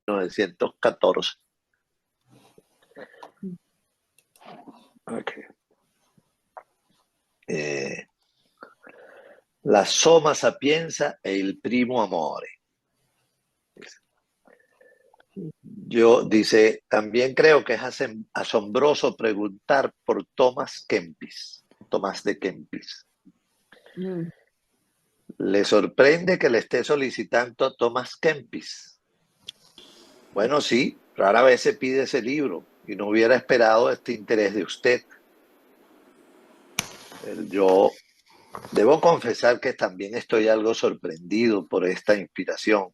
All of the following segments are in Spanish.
1914. Okay. La Soma Sapienza e il primo amore. Yo, dice, también creo que es asombroso preguntar por Tomás de Kempis. Mm. ¿Le sorprende que le esté solicitando a Tomás Kempis? Bueno, sí, rara vez se pide ese libro y no hubiera esperado este interés de usted. Yo debo confesar que también estoy algo sorprendido por esta inspiración,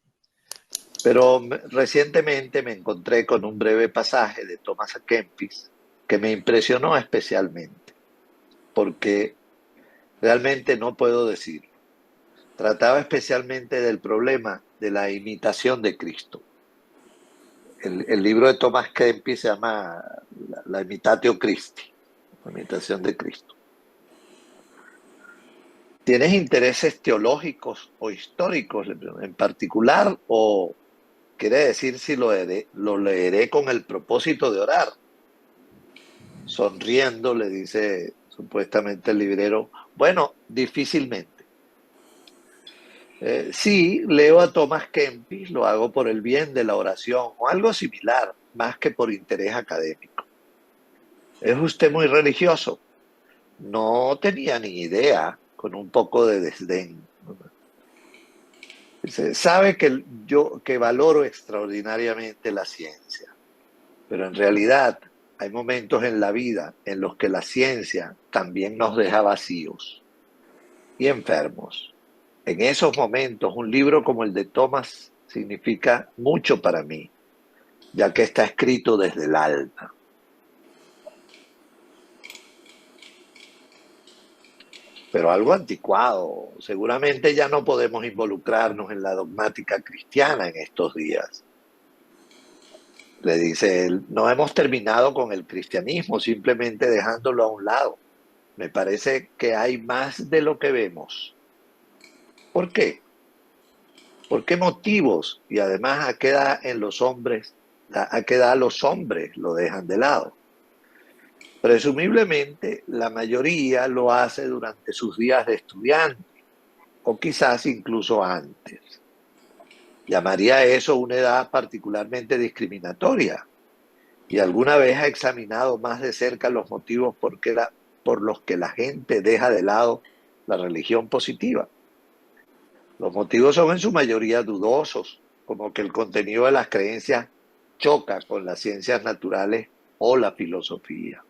pero recientemente me encontré con un breve pasaje de Thomas A. Kempis que me impresionó especialmente, porque realmente no puedo decirlo. Trataba especialmente del problema de la imitación de Cristo. El libro de Thomas Kempis se llama La Imitatio Christi, la imitación de Cristo. ¿Tienes intereses teológicos o históricos en particular? ¿O quiere decir si lo leeré con el propósito de orar? Sonriendo le dice supuestamente el librero, bueno, difícilmente. Sí, leo a Thomas Kempis, lo hago por el bien de la oración o algo similar, más que por interés académico. ¿Es usted muy religioso? No tenía ni idea, con un poco de desdén. Dice, sabe que valoro extraordinariamente la ciencia, pero en realidad hay momentos en la vida en los que la ciencia también nos deja vacíos y enfermos. En esos momentos, un libro como el de Thomas significa mucho para mí, ya que está escrito desde el alma. Pero algo anticuado. Seguramente ya no podemos involucrarnos en la dogmática cristiana en estos días. Le dice él, no hemos terminado con el cristianismo, simplemente dejándolo a un lado. Me parece que hay más de lo que vemos. ¿Por qué? ¿Por qué motivos? Y además, ¿a qué edad los hombres lo dejan de lado? Presumiblemente, la mayoría lo hace durante sus días de estudiante, o quizás incluso antes. Llamaría eso una edad particularmente discriminatoria. ¿Y alguna vez ha examinado más de cerca los motivos por los que la gente deja de lado la religión positiva? Los motivos son en su mayoría dudosos, como que el contenido de las creencias choca con las ciencias naturales o la filosofía.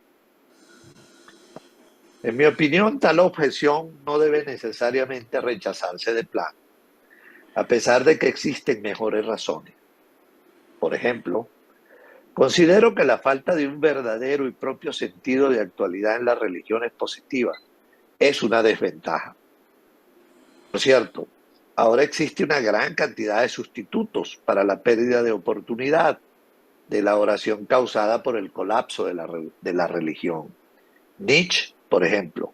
En mi opinión, tal objeción no debe necesariamente rechazarse de plano, a pesar de que existen mejores razones. Por ejemplo, considero que la falta de un verdadero y propio sentido de actualidad en las religiones positivas es una desventaja. Por cierto, ahora existe una gran cantidad de sustitutos para la pérdida de oportunidad de la oración causada por el colapso de la religión. Nietzsche, por ejemplo,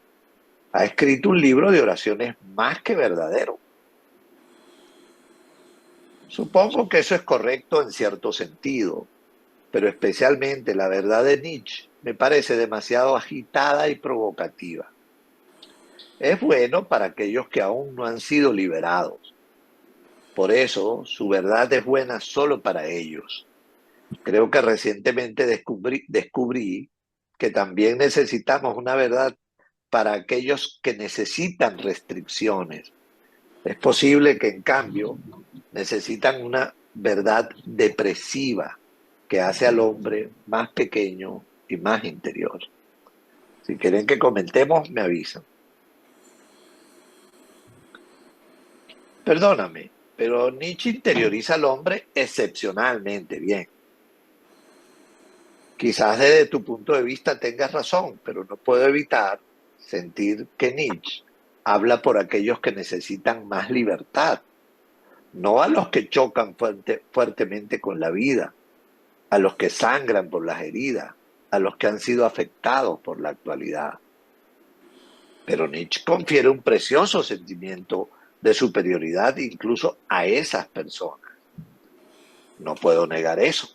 ha escrito un libro de oraciones más que verdadero. Supongo que eso es correcto en cierto sentido, pero especialmente la verdad de Nietzsche me parece demasiado agitada y provocativa. Es bueno para aquellos que aún no han sido liberados. Por eso, su verdad es buena solo para ellos. Creo que recientemente descubrí que también necesitamos una verdad para aquellos que necesitan restricciones. Es posible que, en cambio, necesitan una verdad depresiva que hace al hombre más pequeño y más interior. Si quieren que comentemos, me avisan. Perdóname, pero Nietzsche interioriza al hombre excepcionalmente bien. Quizás desde tu punto de vista tengas razón, pero no puedo evitar sentir que Nietzsche habla por aquellos que necesitan más libertad, no a los que chocan fuertemente con la vida, a los que sangran por las heridas, a los que han sido afectados por la actualidad. Pero Nietzsche confiere un precioso sentimiento de superioridad incluso a esas personas. no puedo negar eso.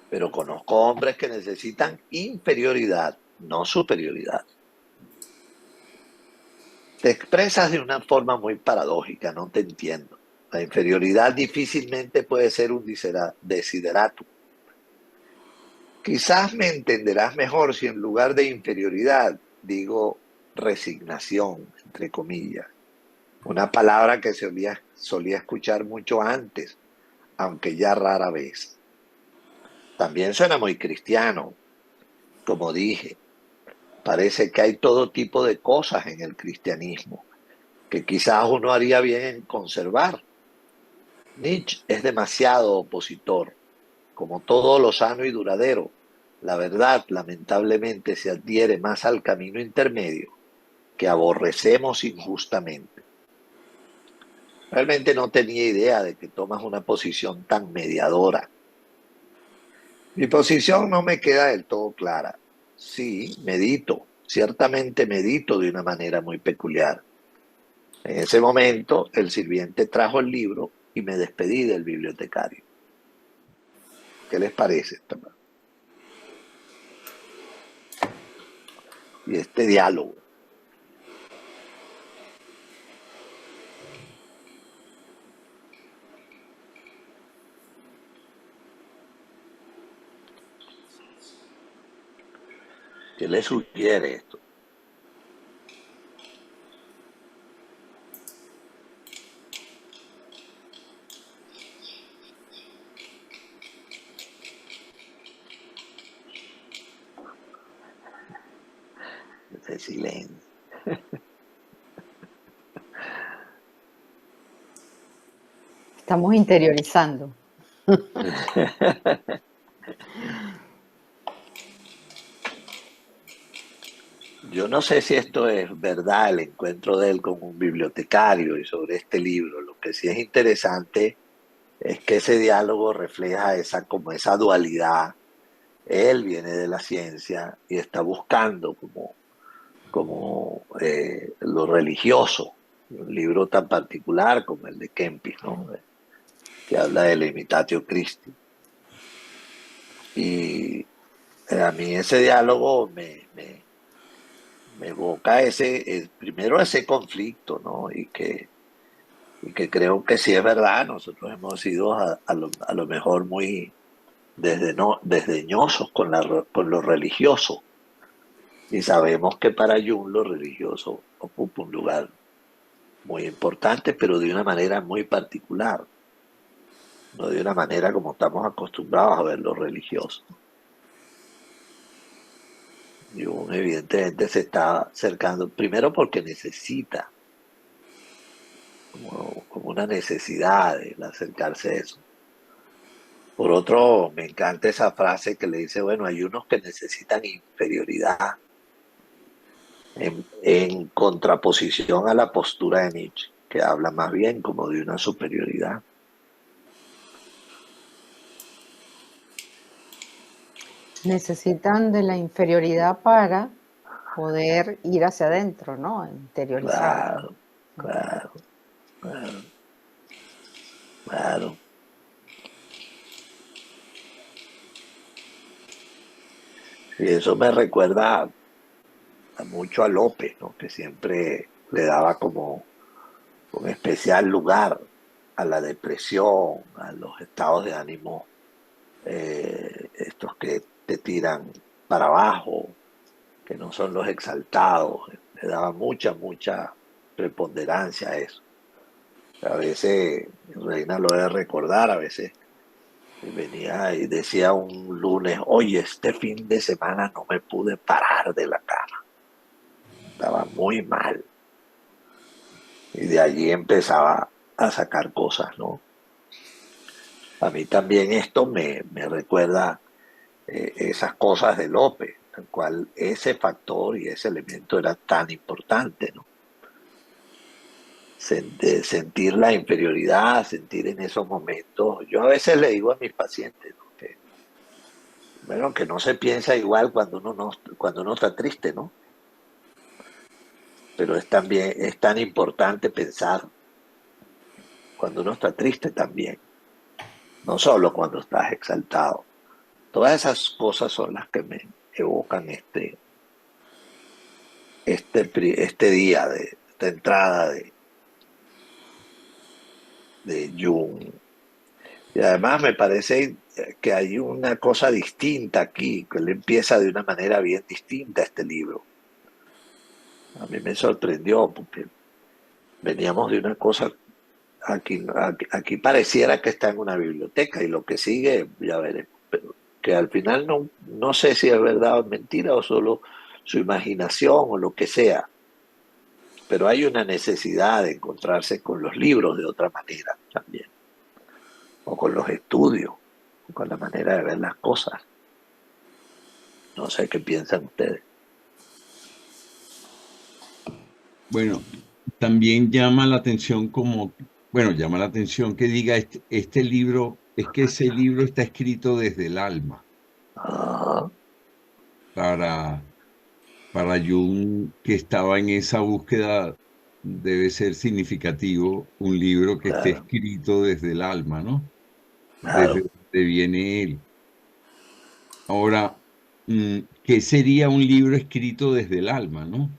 Pero conozco hombres que necesitan inferioridad, no superioridad. Te expresas de una forma muy paradójica, no te entiendo. La inferioridad difícilmente puede ser un desideratum. Quizás me entenderás mejor si en lugar de inferioridad digo resignación, entre comillas. Una palabra que solía escuchar mucho antes, aunque ya rara vez. También suena muy cristiano, como dije. Parece que hay todo tipo de cosas en el cristianismo que quizás uno haría bien en conservar. Nietzsche es demasiado opositor, como todo lo sano y duradero. La verdad, lamentablemente, se adhiere más al camino intermedio que aborrecemos injustamente. Realmente no tenía idea de que tomas una posición tan mediadora. Mi posición no me queda del todo clara. Sí, medito, ciertamente medito de una manera muy peculiar. En ese momento, el sirviente trajo el libro y me despedí del bibliotecario. ¿Qué les parece? Y este diálogo. ¿Qué le sugiere esto? Ese silencio. Estamos interiorizando. Yo no sé si esto es verdad, el encuentro de él con un bibliotecario y sobre este libro. Lo que sí es interesante es que ese diálogo refleja como esa dualidad. Él viene de la ciencia y está buscando como lo religioso. Un libro tan particular como el de Kempis, ¿no? Que habla de la imitatio Christi. Y a mí ese diálogo me evoca primero ese conflicto, ¿no? Y que creo que sí es verdad, nosotros hemos sido a lo mejor muy desdeñosos con lo religioso. Y sabemos que para Jung lo religioso ocupa un lugar muy importante, pero de una manera muy particular, no de una manera como estamos acostumbrados a ver lo religioso. Jung evidentemente se está acercando, primero porque necesita, como una necesidad de acercarse a eso. Por otro, me encanta esa frase que le dice, bueno, hay unos que necesitan inferioridad en contraposición a la postura de Nietzsche, que habla más bien como de una superioridad. Necesitan de la inferioridad para poder ir hacia adentro, ¿no? Interiorizar. Claro, claro, claro, claro. Y eso me recuerda mucho a López, ¿no? Que siempre le daba como un especial lugar a la depresión, a los estados de ánimo, estos que te tiran para abajo, que no son los exaltados. Le daba mucha preponderancia a eso. A veces, Reina lo debe recordar, a veces venía y decía un lunes, oye, este fin de semana no me pude parar de la cama, estaba muy mal. Y de allí empezaba a sacar cosas, ¿no? A mí también esto me recuerda esas cosas de López, el cual ese factor y ese elemento era tan importante, ¿no? Sentir la inferioridad, sentir en esos momentos. Yo a veces le digo a mis pacientes, ¿no? Bueno, que no se piensa igual cuando uno está triste, ¿no? Pero es tan importante pensar cuando uno está triste también. no solo cuando estás exaltado. Todas esas cosas son las que me evocan este día, de esta entrada de Jung. Y además me parece que hay una cosa distinta aquí, que él empieza de una manera bien distinta este libro. A mí me sorprendió porque veníamos de una cosa, aquí pareciera que está en una biblioteca y lo que sigue ya veremos, pero que al final no sé si es verdad o mentira o solo su imaginación o lo que sea, pero hay una necesidad de encontrarse con los libros de otra manera también, o con los estudios, o con la manera de ver las cosas. No sé qué piensan ustedes. Bueno, también llama la atención como, bueno, llama la atención que diga este libro, es que ese libro está escrito desde el alma. Ah, Para, para Jung, que estaba en esa búsqueda, debe ser significativo un libro que esté claro, escrito desde el alma, ¿no? Desde claro. donde viene él. Ahora, ¿qué sería un libro escrito desde el alma, no?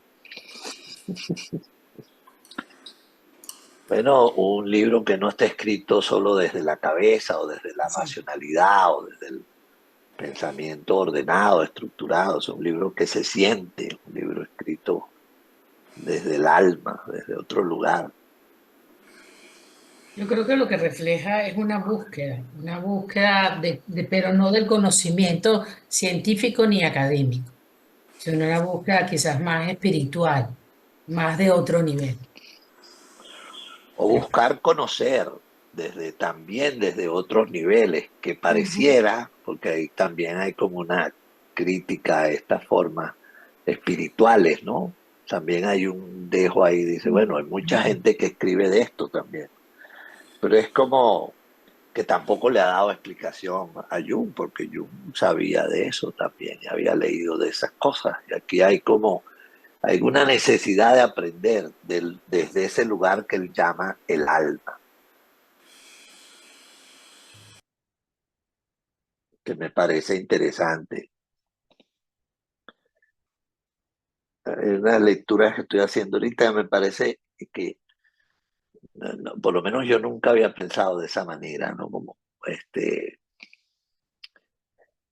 Bueno, un libro que no está escrito solo desde la cabeza o desde la racionalidad o desde el pensamiento ordenado, estructurado, es un libro que se siente, un libro escrito desde el alma, desde otro lugar. Yo creo que lo que refleja es una búsqueda pero no del conocimiento científico ni académico, sino una búsqueda quizás más espiritual, más de otro nivel. O buscar conocer también desde otros niveles, que Ujú. pareciera, porque ahí también hay como una crítica a estas formas espirituales, ¿no? También hay un dejo ahí, dice, bueno, hay mucha gente que escribe de esto también, pero es como que tampoco le ha dado explicación a Jung, porque Jung sabía de eso también y había leído de esas cosas. Y aquí hay como alguna necesidad de aprender desde ese lugar que él llama el alma, que me parece interesante. Es una lectura que estoy haciendo ahorita, me parece que, por lo menos yo nunca había pensado de esa manera, ¿no? Como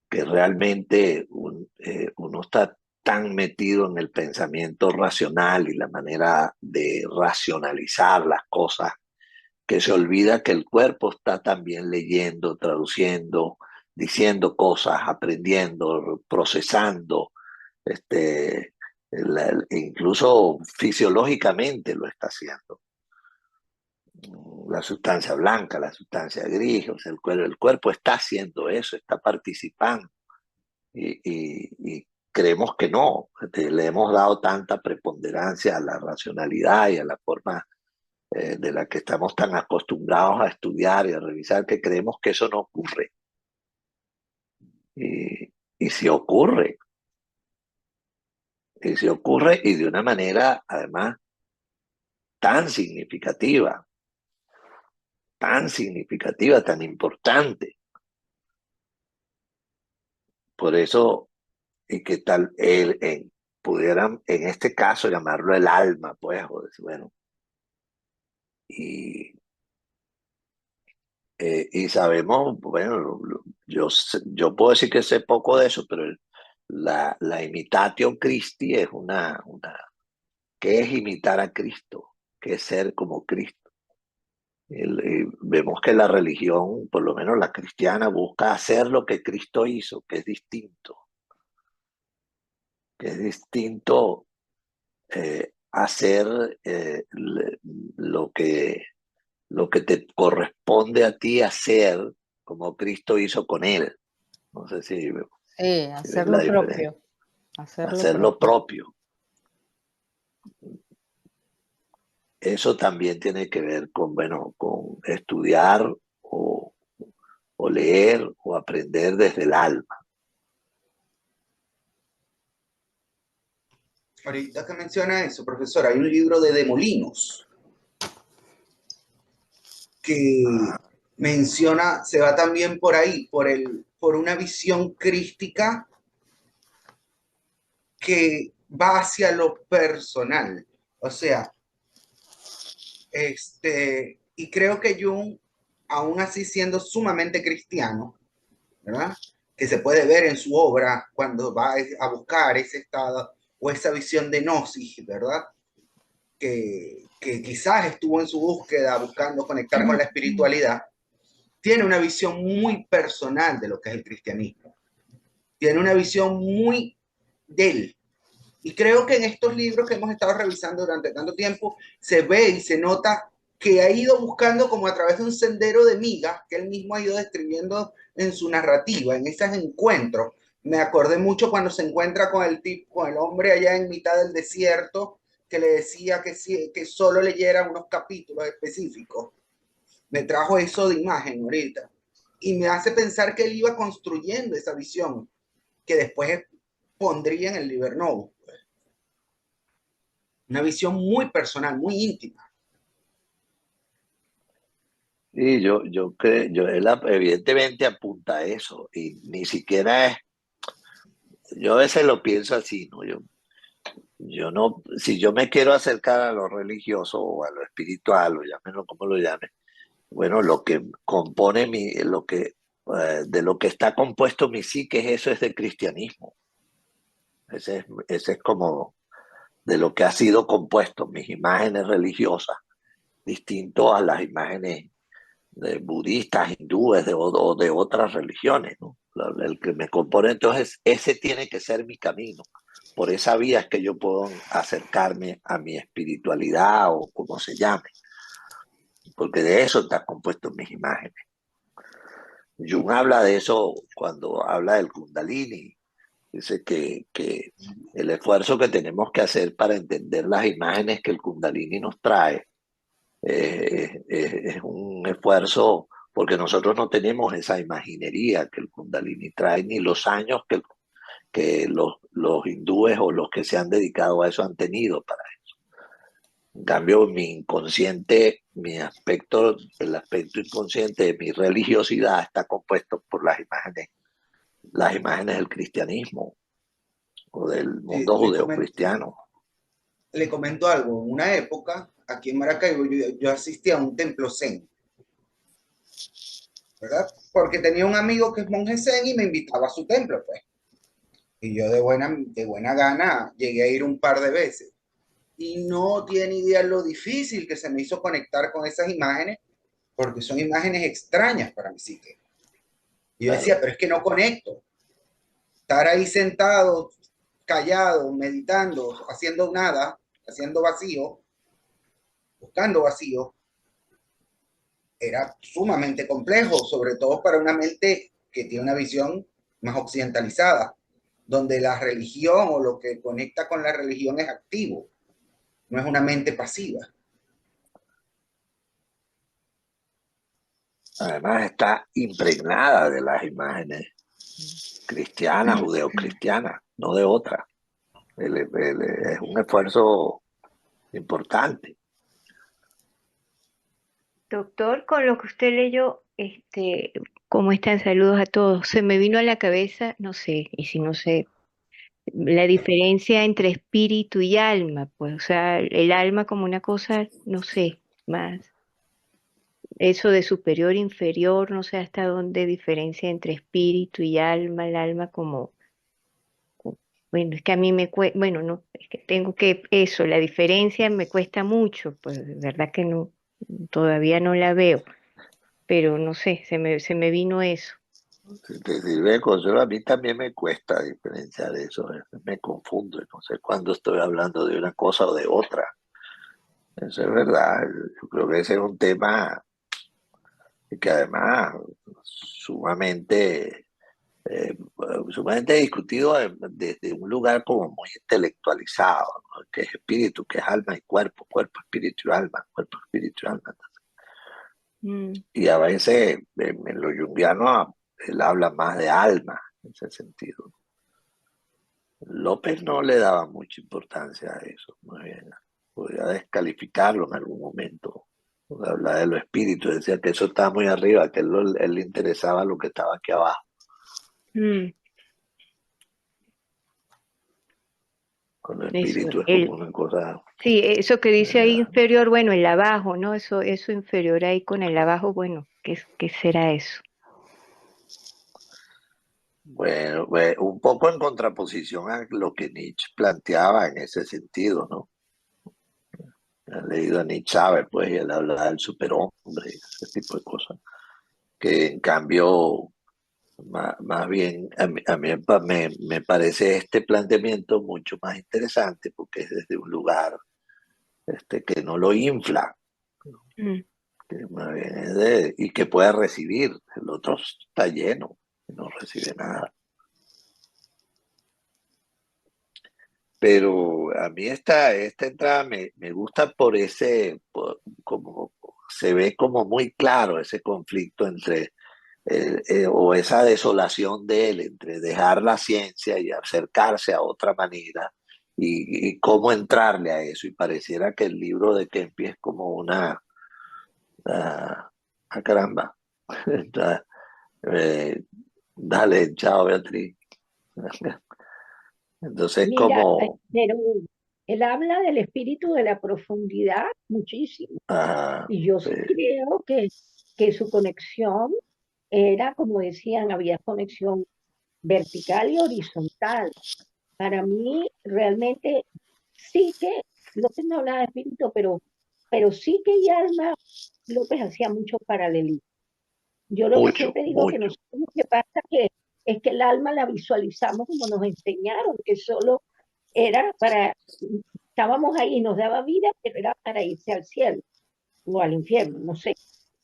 que realmente uno está tan metido en el pensamiento racional y la manera de racionalizar las cosas que se olvida que el cuerpo está también leyendo, traduciendo, diciendo cosas, aprendiendo, procesando, incluso fisiológicamente lo está haciendo. La sustancia blanca, la sustancia gris, o sea, el cuerpo está haciendo eso, está participando y creemos que no, le hemos dado tanta preponderancia a la racionalidad y a la forma de la que estamos tan acostumbrados a estudiar y a revisar que creemos que eso no ocurre. Y si ocurre, y si ocurre y de una manera además tan significativa, tan significativa, tan importante. Por eso, y que tal pudieran en este caso llamarlo el alma, pues, o decir, bueno, y y sabemos, bueno, yo puedo decir que sé poco de eso, pero la imitatio Christi es ¿qué es imitar a Cristo? ¿Qué es ser como Cristo? Vemos que la religión, por lo menos la cristiana, busca hacer lo que Cristo hizo, que es distinto hacer lo que te corresponde a ti hacer como Cristo hizo con él. No sé Sí, si ves hacer la lo diferencia. propio, hacer lo Hacer lo propio. propio. Eso también tiene que ver con, bueno, con estudiar o leer o aprender desde el alma. Ahorita que menciona eso, profesor, hay un libro de Molinos que menciona, se va también por ahí, por una visión crística que va hacia lo personal. O sea, y creo que Jung, aún así siendo sumamente cristiano, ¿verdad? Que se puede ver en su obra cuando va a buscar ese estado o esa visión de gnosis, ¿verdad? Que quizás estuvo en su búsqueda buscando conectar con la espiritualidad, tiene una visión muy personal de lo que es el cristianismo. Tiene una visión muy de él. Y creo que en estos libros que hemos estado revisando durante tanto tiempo, se ve y se nota que ha ido buscando como a través de un sendero de migas que él mismo ha ido describiendo en su narrativa, en esos encuentros. Me acordé mucho cuando se encuentra con el hombre allá en mitad del desierto, que le decía que solo leyera unos capítulos específicos. Me trajo eso de imagen ahorita. Y me hace pensar que él iba construyendo esa visión que después pondría en el Liber Novus. Una visión muy personal, muy íntima. Y yo creo, él evidentemente apunta a eso, y ni siquiera es, yo a veces lo pienso así, ¿no? Yo no, si yo me quiero acercar a lo religioso o a lo espiritual, o llámenlo como lo llamen, bueno, lo que compone de lo que está compuesto mi psique, eso es de cristianismo. Ese es como de lo que ha sido compuesto mis imágenes religiosas, distinto a las imágenes de budistas, hindúes o de otras religiones, ¿no? El que me compone, entonces, ese tiene que ser mi camino. Por esa vía es que yo puedo acercarme a mi espiritualidad o como se llame, porque de eso están compuestos mis imágenes. Jung habla de eso cuando habla del Kundalini. Dice que el esfuerzo que tenemos que hacer para entender las imágenes que el Kundalini nos trae es un esfuerzo porque nosotros no tenemos esa imaginería que el Kundalini trae, ni los años que los hindúes o los que se han dedicado a eso han tenido para eso. En cambio, mi inconsciente, el aspecto inconsciente de mi religiosidad está compuesto por las imágenes del cristianismo o del mundo judeocristiano. Le comento algo. En una época, aquí en Maracaibo, yo asistí a un templo zen, ¿verdad? Porque tenía un amigo que es monje zen y me invitaba a su templo, pues. Y yo de buena gana llegué a ir un par de veces. Y no tiene idea lo difícil que se me hizo conectar con esas imágenes, porque son imágenes extrañas para mi psique. Y yo decía, pero es que no conecto. Estar ahí sentado, callado, meditando, haciendo nada, haciendo vacío, buscando vacío, era sumamente complejo, sobre todo para una mente que tiene una visión más occidentalizada, donde la religión o lo que conecta con la religión es activo, no es una mente pasiva. Además está impregnada de las imágenes cristianas, judeocristianas, no de otras. Es un esfuerzo importante. Doctor, con lo que usted leyó, ¿cómo están? Saludos a todos. Se me vino a la cabeza, no sé, y si no sé, la diferencia entre espíritu y alma, pues, o sea, el alma como una cosa, no sé, más, eso de superior, inferior, no sé hasta dónde diferencia entre espíritu y alma, el alma como, bueno, es que a mí me cuesta, bueno, no, es que tengo que, eso, la diferencia me cuesta mucho, pues, de verdad que no, todavía no la veo. Pero no sé, se me vino eso. Si te sirve de consuelo, a mí también me cuesta diferenciar eso. Me confundo, no sé cuándo estoy hablando de una cosa o de otra. Eso es verdad. Yo creo que ese es un tema que además sumamente, sumamente discutido desde un lugar como muy intelectualizado, ¿no? Que es espíritu, que es alma y cuerpo, cuerpo, espíritu y alma, cuerpo, espíritu y alma. Mm, Y a veces en lo junguiano él habla más de alma en ese sentido. López no le daba mucha importancia a eso, muy bien. Podría descalificarlo en algún momento. Hablaba de los espíritus, decía que eso estaba muy arriba, que él le interesaba lo que estaba aquí abajo. Mm, Con el eso, espíritu es como una cosa. sí, eso que dice ahí eh, inferior, bueno, el abajo, ¿no? Eso inferior ahí con el abajo, bueno, ¿qué será eso? Bueno, un poco en contraposición a lo que Nietzsche planteaba en ese sentido, ¿no? He leído a Nietzsche, sabe, pues, y él hablaba del superhombre, ese tipo de cosas. Que en cambio, más bien, a mí me parece este planteamiento mucho más interesante porque es desde un lugar que no lo infla, Mm, que más bien y que pueda recibir. El otro está lleno, no recibe nada. Pero a mí esta entrada me gusta como se ve como muy claro ese conflicto entre, o esa desolación de él entre dejar la ciencia y acercarse a otra manera y cómo entrarle a eso. Y pareciera que el libro de Kempi es como caramba. Entonces, eh, dale, chao Beatriz. Entonces, Mira, como, pero él habla del espíritu de la profundidad muchísimo. ah, Y yo sí, sí creo que su conexión era, como decían, había conexión vertical y horizontal. Para mí, realmente, sí que, López no hablaba de espíritu, pero sí que Yalma López hacía mucho paralelismo. Yo lo que mucho, siempre digo que mucho. nosotros lo que pasa es que el alma la visualizamos como nos enseñaron, que solo era para, estábamos ahí y nos daba vida, pero era para irse al cielo o al infierno, no sé.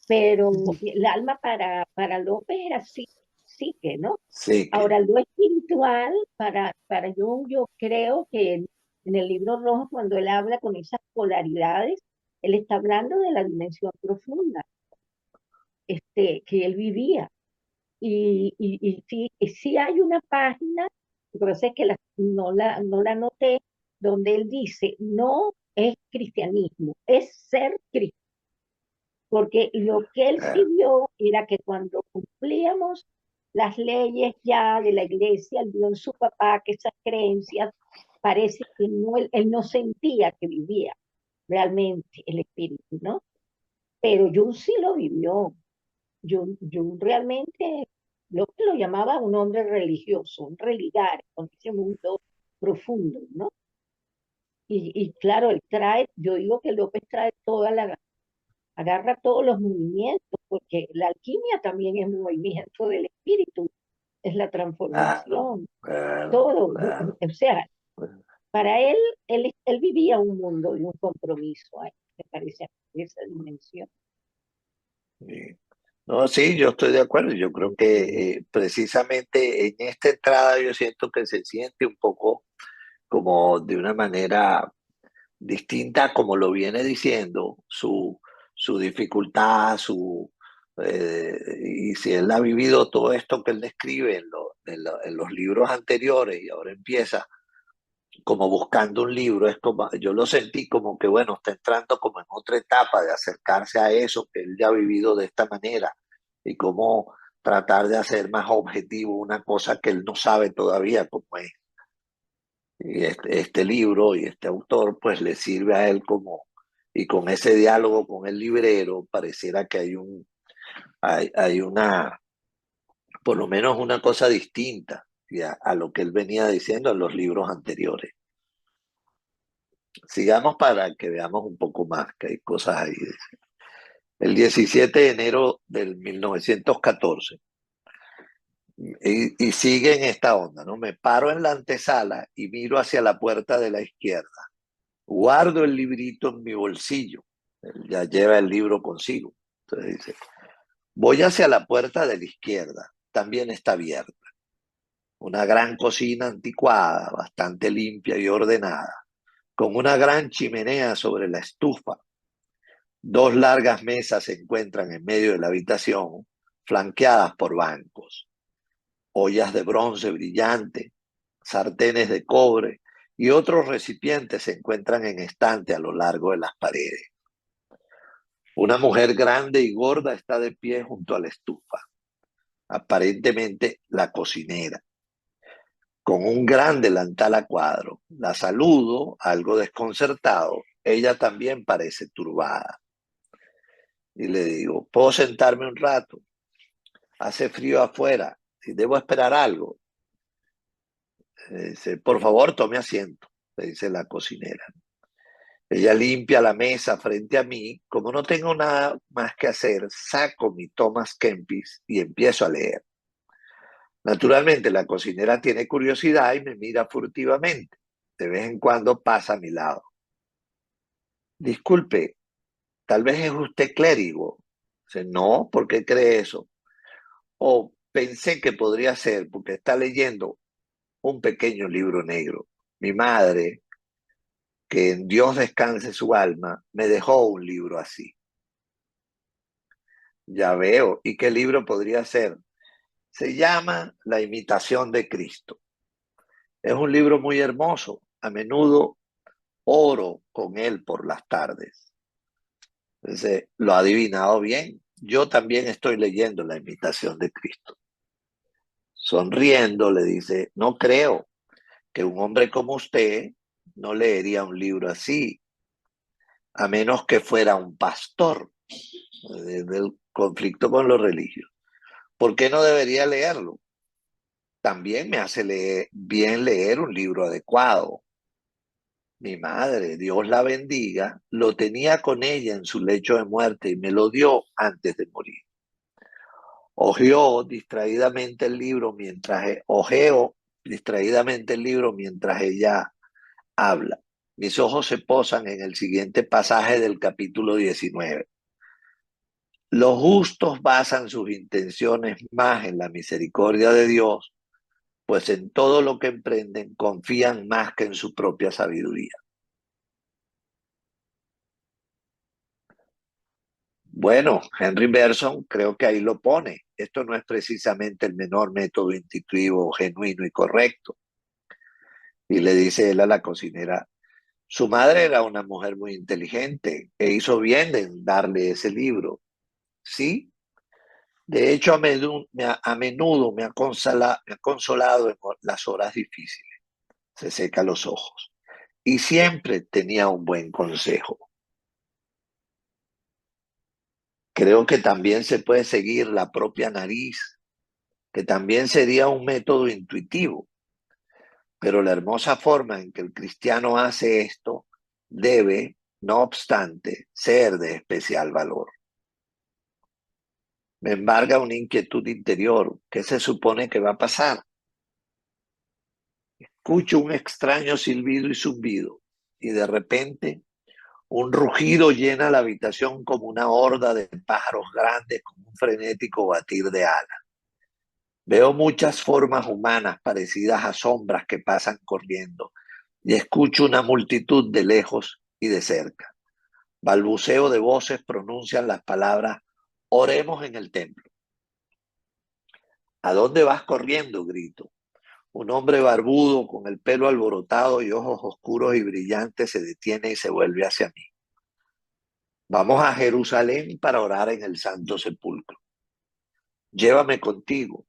Pero el alma para López era psique, ¿no? Sí, que Ahora, lo espiritual, para Jung, yo creo que en el libro rojo, cuando él habla con esas polaridades, él está hablando de la dimensión profunda que él vivía. Y sí hay una página, pero sé que no la anoté, donde él dice, no es cristianismo, es ser cristiano. Porque lo que él sí eh, vio era que cuando cumplíamos las leyes ya de la iglesia, él vio en su papá que esas creencias parece que no, él no sentía que vivía realmente el espíritu, ¿no? Pero Jung sí lo vivió. Jung realmente lo llamaba un hombre religioso, un religar con ese mundo profundo, ¿no? Y claro, él trae, yo digo que López trae agarra todos los movimientos, porque la alquimia también es movimiento del espíritu, es la claro, transformación, claro, todo. claro. O sea, para él vivía un mundo y un compromiso ahí, me parece, esa dimensión. Sí. No, sí, yo estoy de acuerdo. Yo creo que precisamente en esta entrada yo siento que se siente un poco como de una manera distinta, como lo viene diciendo, su dificultad, y si él ha vivido todo esto que él describe en los libros anteriores y ahora empieza como buscando un libro, es como, yo lo sentí como que, bueno, está entrando como en otra etapa de acercarse a eso que él ya ha vivido de esta manera y cómo tratar de hacer más objetivo una cosa que él no sabe todavía cómo es. Y este libro y este autor pues le sirve a él como, y con ese diálogo con el librero pareciera que hay una, por lo menos una cosa distinta a lo que él venía diciendo en los libros anteriores. Sigamos para que veamos un poco más, que hay cosas ahí. El 17 de enero del 1914, y sigue en esta onda, ¿no? Me paro en la antesala y miro hacia la puerta de la izquierda. Guardo el librito en mi bolsillo. Él ya lleva el libro consigo. Entonces dice, voy hacia la puerta de la izquierda. También está abierta. Una gran cocina anticuada, bastante limpia y ordenada, con una gran chimenea sobre la estufa. Dos largas mesas se encuentran en medio de la habitación, flanqueadas por bancos, ollas de bronce brillante, sartenes de cobre y otros recipientes se encuentran en estante a lo largo de las paredes. Una mujer grande y gorda está de pie junto a la estufa, aparentemente la cocinera, con un gran delantal a cuadro. La saludo, algo desconcertado. Ella también parece turbada. Y le digo, ¿puedo sentarme un rato? Hace frío afuera. Si debo esperar algo. Dice, por favor, tome asiento, le dice la cocinera. Ella limpia la mesa frente a mí. Como no tengo nada más que hacer, saco mi Thomas Kempis y empiezo a leer. Naturalmente, la cocinera tiene curiosidad y me mira furtivamente. De vez en cuando pasa a mi lado. Disculpe, tal vez es usted clérigo. Dice, no, ¿por qué cree eso? O pensé que podría ser porque está leyendo un pequeño libro negro. Mi madre, que en Dios descanse su alma, me dejó un libro así. Ya veo. ¿Y qué libro podría ser? Se llama La imitación de Cristo. Es un libro muy hermoso. A menudo oro con él por las tardes. Entonces, lo ha adivinado bien. Yo también estoy leyendo La imitación de Cristo. Sonriendo le dice, no creo que un hombre como usted no leería un libro así, a menos que fuera un pastor del conflicto con los religiosos. ¿Por qué no debería leerlo? También me hace bien leer un libro adecuado. Mi madre, Dios la bendiga, lo tenía con ella en su lecho de muerte y me lo dio antes de morir. Ojeo distraídamente el libro mientras ella habla. Mis ojos se posan en el siguiente pasaje del capítulo 19. Los justos basan sus intenciones más en la misericordia de Dios, pues en todo lo que emprenden confían más que en su propia sabiduría. Bueno, Henry Bergson creo que ahí lo pone. Esto no es precisamente el menor método intuitivo, genuino y correcto. Y le dice él a la cocinera, su madre era una mujer muy inteligente e hizo bien en darle ese libro. Sí, de hecho a menudo me ha consolado en las horas difíciles. Se seca los ojos. Y siempre tenía un buen consejo. Creo que también se puede seguir la propia nariz, que también sería un método intuitivo. Pero la hermosa forma en que el cristiano hace esto debe, no obstante, ser de especial valor. Me embarga una inquietud interior. ¿Qué se supone que va a pasar? Escucho un extraño silbido y zumbido, y de repente un rugido llena la habitación como una horda de pájaros grandes con un frenético batir de alas. Veo muchas formas humanas parecidas a sombras que pasan corriendo y escucho una multitud de lejos y de cerca. Balbuceo de voces pronuncian las palabras oremos en el templo. ¿A dónde vas corriendo? Grito. Un hombre barbudo con el pelo alborotado y ojos oscuros y brillantes se detiene y se vuelve hacia mí. Vamos a Jerusalén para orar en el Santo Sepulcro. Llévame contigo.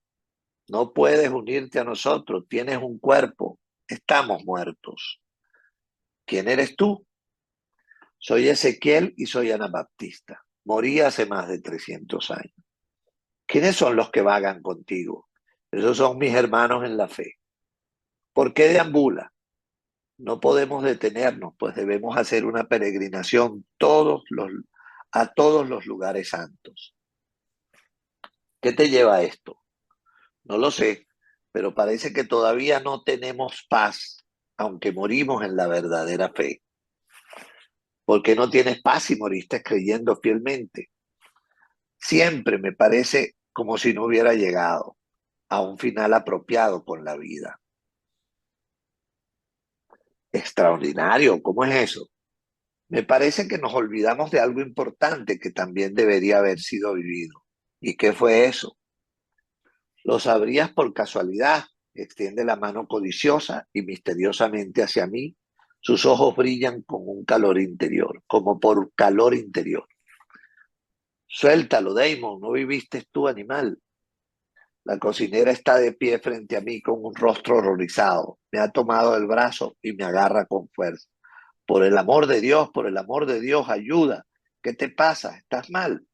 No puedes unirte a nosotros. Tienes un cuerpo. Estamos muertos. ¿Quién eres tú? Soy Ezequiel y soy Anabaptista. Morí hace más de 300 años. ¿Quiénes son los que vagan contigo? Esos son mis hermanos en la fe. ¿Por qué deambula? No podemos detenernos, pues debemos hacer una peregrinación a todos los lugares santos. ¿Qué te lleva a esto? No lo sé, pero parece que todavía no tenemos paz, aunque morimos en la verdadera fe. ¿Por qué no tienes paz si moriste creyendo fielmente? Siempre me parece como si no hubiera llegado a un final apropiado con la vida. Extraordinario, ¿cómo es eso? Me parece que nos olvidamos de algo importante que también debería haber sido vivido. ¿Y qué fue eso? Lo sabrías por casualidad. Extiende la mano codiciosa y misteriosamente hacia mí. Sus ojos brillan con un calor interior, como por calor interior. Suéltalo, Damon, ¿no viviste tú, animal? La cocinera está de pie frente a mí con un rostro horrorizado. Me ha tomado el brazo y me agarra con fuerza. Por el amor de Dios, ayuda. ¿Qué te pasa? ¿Estás mal?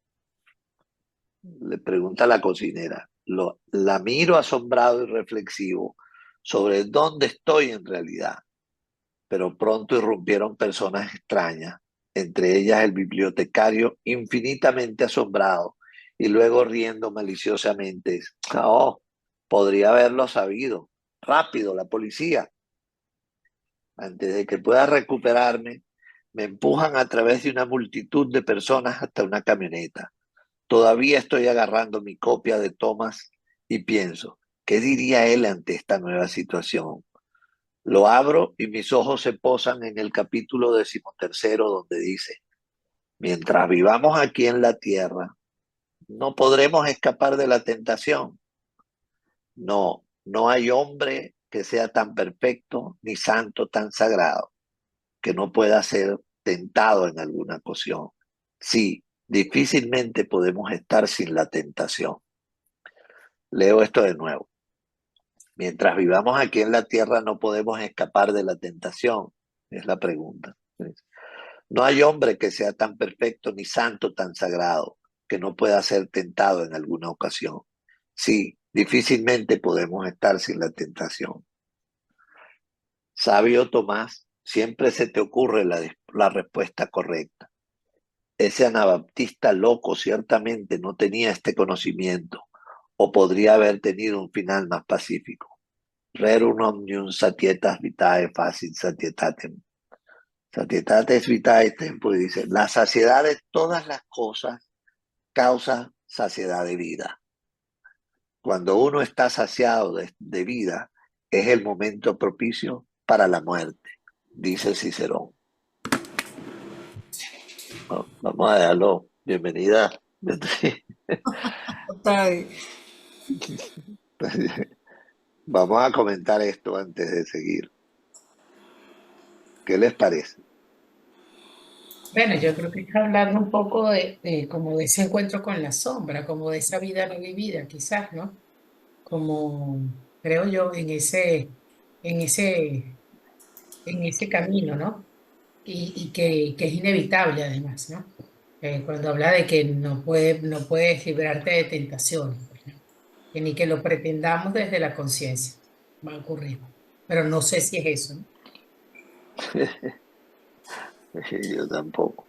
Le pregunta la cocinera. La miro asombrado y reflexivo sobre dónde estoy en realidad. Pero pronto irrumpieron personas extrañas, entre ellas el bibliotecario infinitamente asombrado y luego riendo maliciosamente. Oh, podría haberlo sabido. Rápido, la policía. Antes de que pueda recuperarme, me empujan a través de una multitud de personas hasta una camioneta. Todavía estoy agarrando mi copia de Thomas y pienso, ¿qué diría él ante esta nueva situación? Lo abro y mis ojos se posan en el capítulo 13 donde dice, mientras vivamos aquí en la tierra, no podremos escapar de la tentación. No, no hay hombre que sea tan perfecto ni santo tan sagrado que no pueda ser tentado en alguna ocasión. Sí, difícilmente podemos estar sin la tentación. Leo esto de nuevo. Mientras vivamos aquí en la tierra no podemos escapar de la tentación, es la pregunta. No hay hombre que sea tan perfecto ni santo tan sagrado que no pueda ser tentado en alguna ocasión. Sí, difícilmente podemos estar sin la tentación. Sabio Tomás, siempre se te ocurre la respuesta correcta. Ese anabaptista loco ciertamente no tenía este conocimiento, o podría haber tenido un final más pacífico. Rerum omnium satietas vitae facit satietatem. Satietates vitae tempore dice, la saciedad de todas las cosas causa saciedad de vida. Cuando uno está saciado de vida, es el momento propicio para la muerte, dice Cicerón. Vamos a dejarlo. Bienvenida. Vamos a comentar esto antes de seguir. ¿Qué les parece? Bueno, yo creo que está hablando un poco como de ese encuentro con la sombra, como de esa vida no vivida, quizás, ¿no? Como creo yo en ese, en ese camino, ¿no? Y que es inevitable además, ¿no? Cuando habla de que no puedes librarte de tentaciones, pues, ¿no? Que ni que lo pretendamos desde la conciencia, va a ocurrir. Pero no sé si es eso, ¿no? Yo tampoco.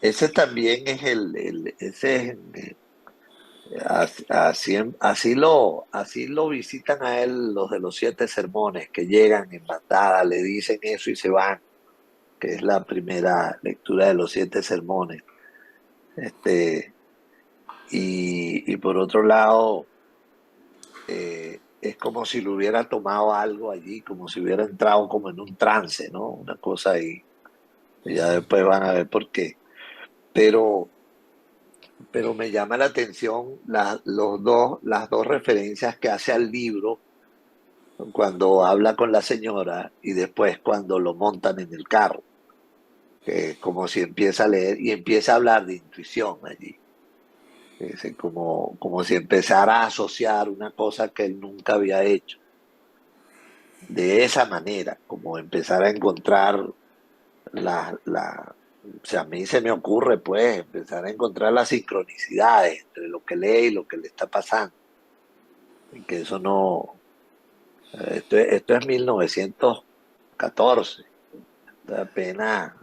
Ese también es así lo visitan a él los de los 7 sermones, que llegan en bandada, le dicen eso y se van, que es la primera lectura de los 7 sermones. Y por otro lado, es como si lo hubiera tomado algo allí, como si hubiera entrado como en un trance, ¿no? Una cosa ahí. Y ya después van a ver por qué. Pero me llama la atención las dos referencias que hace al libro cuando habla con la señora y después cuando lo montan en el carro, que es como si empieza a leer y empieza a hablar de intuición allí. Es como si empezara a asociar una cosa que él nunca había hecho. De esa manera, como empezar a encontrar o sea, a mí se me ocurre, pues, empezar a encontrar las sincronicidades entre lo que lee y lo que le está pasando. Y que eso no... Esto es 1914.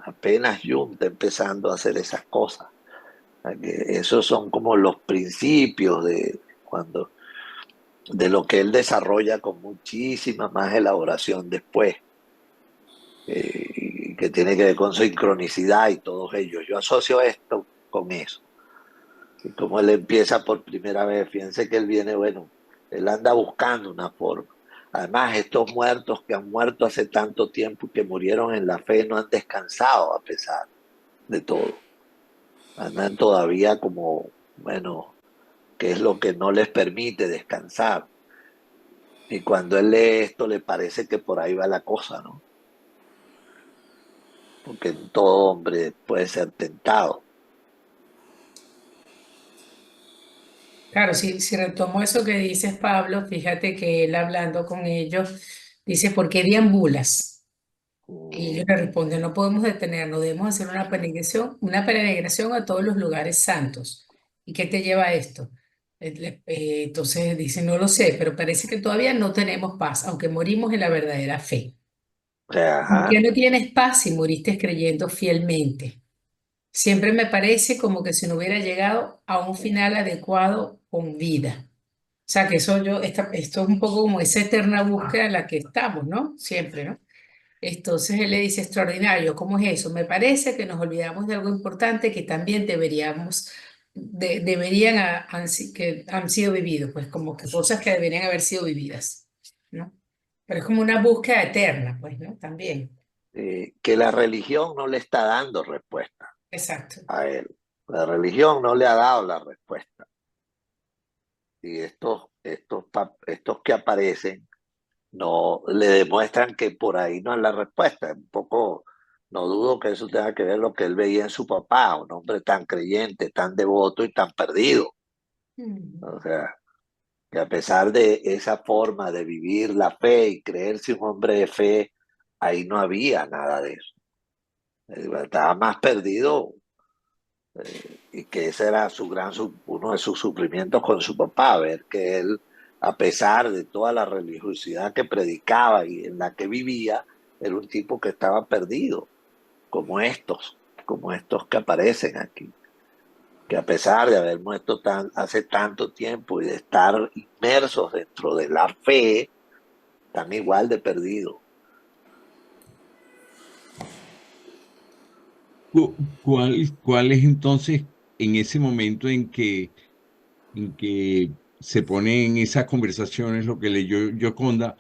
Apenas Jung está empezando a hacer esas cosas. Esos son como los principios de lo que él desarrolla con muchísima más elaboración después, que tiene que ver con sincronicidad y todos ellos. Yo asocio esto con eso. Y como él empieza por primera vez, fíjense que él viene, bueno, él anda buscando una forma. Además, estos muertos que han muerto hace tanto tiempo y que murieron en la fe no han descansado a pesar de todo. Andan todavía como, bueno, que es lo que no les permite descansar. Y cuando él lee esto le parece que por ahí va la cosa, ¿no? porque todo hombre puede ser tentado. Claro, si retomo eso que dices, Pablo, fíjate que él hablando con ellos dice, ¿por qué deambulas? Y ellos le responden, no podemos detenernos, debemos hacer una peregrinación a todos los lugares santos. ¿Y qué te lleva a esto? Entonces dice, no lo sé, pero parece que todavía no tenemos paz, aunque morimos en la verdadera fe. O sea, ¿Por qué ajá, no tienes paz si moriste creyendo fielmente? Siempre me parece como que si no hubiera llegado a un final adecuado con vida. O sea, que esto es un poco como esa eterna búsqueda en la que estamos, ¿no? Siempre, ¿no? Entonces él le dice, extraordinario, ¿cómo es eso? Me parece que nos olvidamos de algo importante que también que han sido vividos, pues como que cosas que deberían haber sido vividas, ¿no? Pero es como una búsqueda eterna, pues, ¿no? También. que la religión no le está dando respuesta Exacto. a él. La religión no le ha dado la respuesta. Y estos que aparecen no le demuestran que por ahí no es la respuesta. Un poco, no dudo que eso tenga que ver lo que él veía en su papá, un hombre tan creyente, tan devoto y tan perdido. Mm. O sea, que a pesar de esa forma de vivir la fe y creerse un hombre de fe, ahí no había nada de eso. Estaba más perdido, y que ese era uno de sus sufrimientos con su papá, ver que él, a pesar de toda la religiosidad que predicaba y en la que vivía, era un tipo que estaba perdido, como estos que aparecen aquí, que a pesar de haber muerto hace tanto tiempo y de estar inmersos dentro de la fe, están igual de perdidos. ¿Cuál es entonces en ese momento en que se pone en esas conversaciones lo que leyó Yoconda,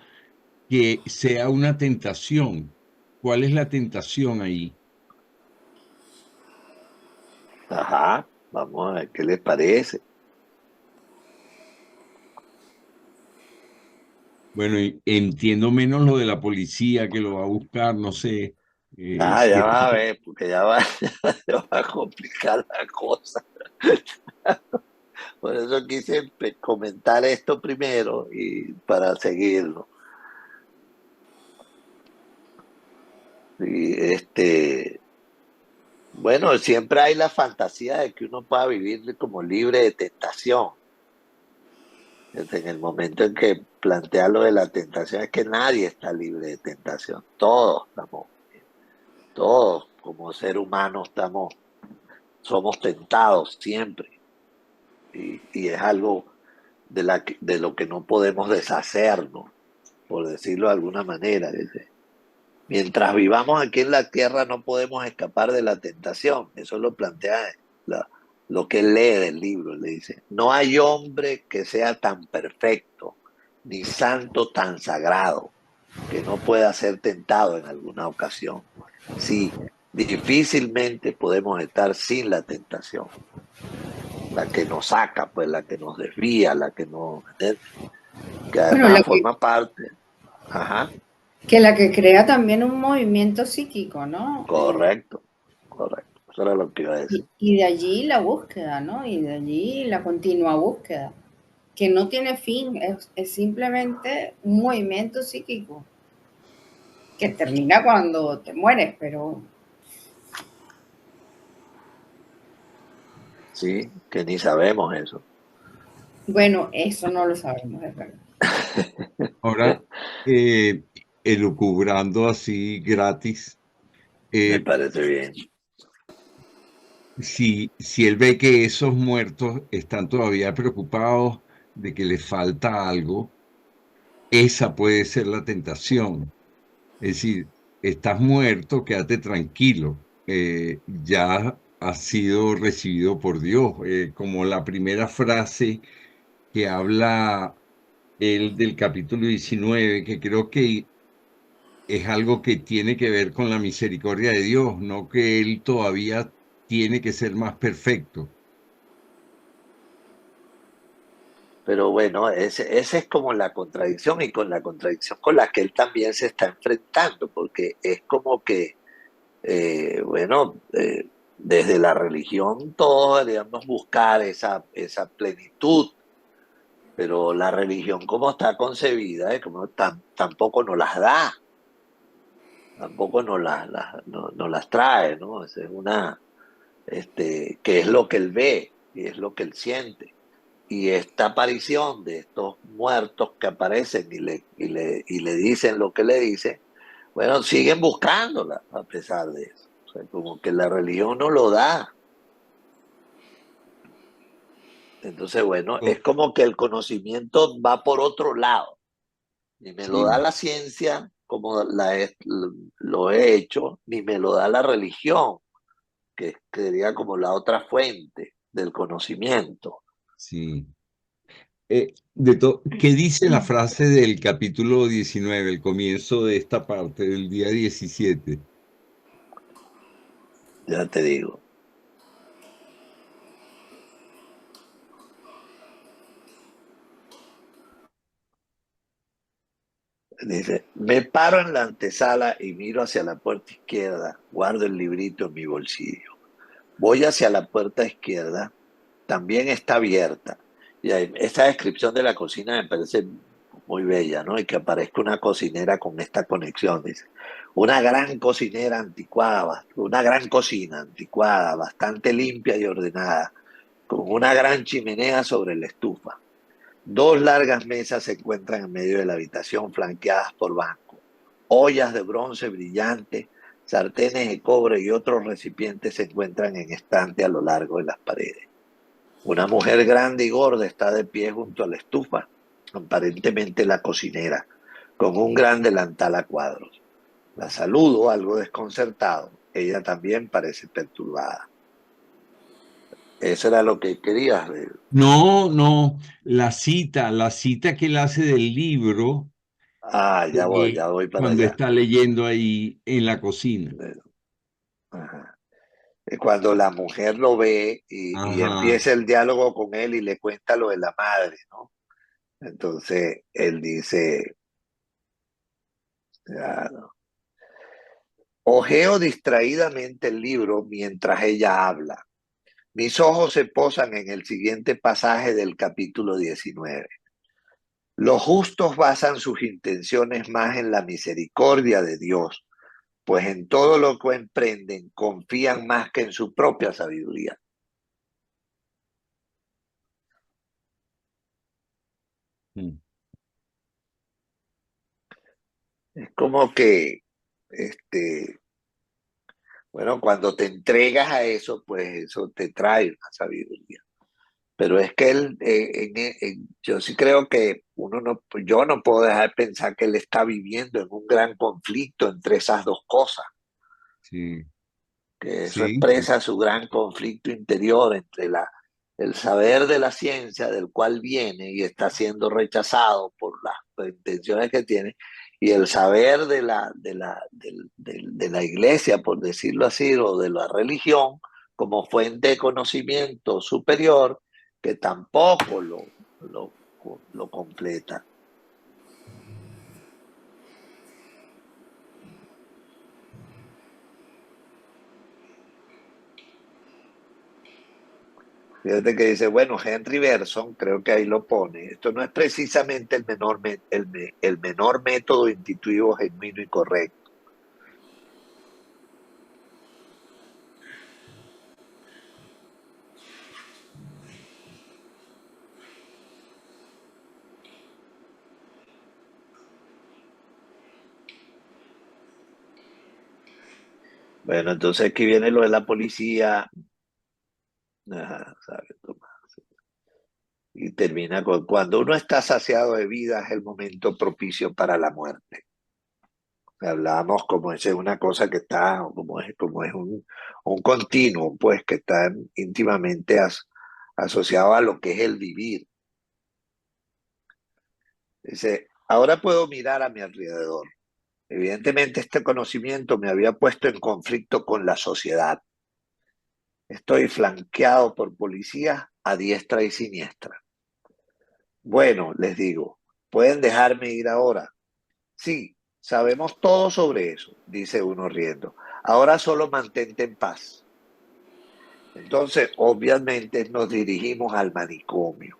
que sea una tentación? ¿Cuál es la tentación ahí? Ajá, vamos a ver qué les parece. Bueno, entiendo menos lo de la policía que lo va a buscar, no sé. Ah, Si ya es va a ver, porque ya va, ya va a complicar la cosa. Por eso quise comentar esto primero y para seguirlo. Y bueno, siempre hay la fantasía de que uno pueda vivir como libre de tentación. En el momento en que plantea lo de la tentación, es que nadie está libre de tentación. Todos como ser humanos somos tentados siempre. Y es algo de lo que no podemos deshacernos, por decirlo de alguna manera. Dice. Mientras vivamos aquí en la tierra no podemos escapar de la tentación. Eso lo plantea la- lo que él lee del libro. Le dice, no hay hombre que sea tan perfecto, ni santo tan sagrado, que no pueda ser tentado en alguna ocasión. Sí, difícilmente podemos estar sin la tentación. La que nos saca, pues la que nos desvía, que Bueno, además forma parte. Ajá, la que crea también un movimiento psíquico, ¿no? correcto, correcto. Eso era lo que iba a decir. Y de allí la búsqueda, ¿no? Y de allí la continua búsqueda, que no tiene fin, es simplemente un movimiento psíquico que termina cuando te mueres, pero Sí, que ni sabemos eso. bueno, eso no lo sabemos, es verdad. ahora elucubrando así gratis. Me eh, parece bien. si él ve que esos muertos están todavía preocupados de que les falta algo, esa puede ser la tentación. Es decir, estás muerto, quédate tranquilo, ya has sido recibido por Dios, como la primera frase que habla él del capítulo 19, que creo que es algo que tiene que ver con la misericordia de Dios, no que él todavía tiene que ser más perfecto. Pero bueno, ese es como la contradicción y con la contradicción con la que él también se está enfrentando, porque es como que bueno, desde la religión todos deberíamos buscar esa plenitud, pero la religión como está concebida, como tampoco nos las da, tampoco nos las trae, ¿no? Es una, que es lo que él ve y es lo que él siente. Y esta aparición de estos muertos que aparecen y le dicen lo que le dicen, bueno, siguen buscándola a pesar de eso. O sea, como que la religión no lo da. Entonces, bueno, Oh, es como que el conocimiento va por otro lado. Ni me lo da sí, la ciencia como lo he hecho, ni me lo da la religión, que sería como la otra fuente del conocimiento. sí. ¿Qué dice la frase del capítulo 19, el comienzo de esta parte del día 17? Ya te digo. Dice, me paro en la antesala y miro hacia la puerta izquierda, guardo el librito en mi bolsillo. Voy hacia la puerta izquierda, también está abierta. Y esta descripción de la cocina me parece muy bella, ¿no? Y que aparezca una cocinera con esta conexión, dice. Una gran cocinera anticuada, una gran cocina anticuada, bastante limpia y ordenada, con una gran chimenea sobre la estufa. Dos largas mesas se encuentran en medio de la habitación, flanqueadas por bancos. Ollas de bronce brillante, sartenes de cobre y otros recipientes se encuentran en estante a lo largo de las paredes. Una mujer grande y gorda está de pie junto a la estufa, aparentemente la cocinera, con un gran delantal a cuadros. La saludo, algo desconcertado. Ella también parece perturbada. Eso era lo que querías ver. No, no, la cita que él hace del libro Ah, ya voy para cuando allá. está leyendo ahí en la cocina. Ajá. Cuando la mujer lo ve y Ajá, empieza el diálogo con él y le cuenta lo de la madre, ¿no? Entonces él dice, claro, ojeo distraídamente el libro mientras ella habla. Mis ojos se posan en el siguiente pasaje del capítulo 19. Los justos basan sus intenciones más en la misericordia de Dios, pues en todo lo que emprenden confían más que en su propia sabiduría. mm, Es como que, este, bueno, cuando te entregas a eso, pues eso te trae una sabiduría. Pero es que él, yo sí creo que yo no puedo dejar de pensar que él está viviendo en un gran conflicto entre esas dos cosas, sí, que eso sí, sí, expresa su gran conflicto interior entre el saber de la ciencia del cual viene y está siendo rechazado por las intenciones que tiene, y el saber de la iglesia, por decirlo así, o de la religión, como fuente de conocimiento superior, que tampoco lo, lo completa. Fíjate que dice, bueno, Henry Bergson, creo que ahí lo pone, esto no es precisamente el menor método intuitivo, genuino y correcto. Bueno, entonces aquí viene lo de la policía, ajá, ¿sabe? Y termina con, cuando uno está saciado de vida es el momento propicio para la muerte. Hablábamos como es una cosa que está, como es un continuo, pues que está íntimamente asociado a lo que es el vivir. Dice, ahora puedo mirar a mi alrededor. Evidentemente este conocimiento me había puesto en conflicto con la sociedad. Estoy flanqueado por policías a diestra y siniestra. Bueno, les digo, ¿pueden dejarme ir ahora? Sí, sabemos todo sobre eso, dice uno riendo. Ahora solo mantente en paz. Entonces, obviamente, nos dirigimos al manicomio.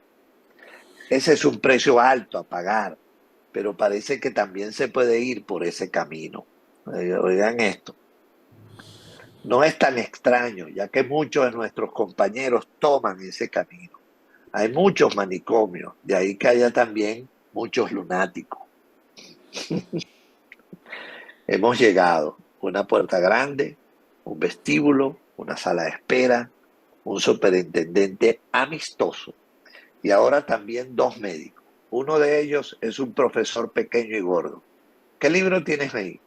Ese es un precio alto a pagar, pero parece que también se puede ir por ese camino. Oigan esto. No es tan extraño, ya que muchos de nuestros compañeros toman ese camino. Hay muchos manicomios, de ahí que haya también muchos lunáticos. Hemos llegado, una puerta grande, un vestíbulo, una sala de espera, un superintendente amistoso y ahora también dos médicos. Uno de ellos es un profesor pequeño y gordo. ¿Qué libro tienes ahí?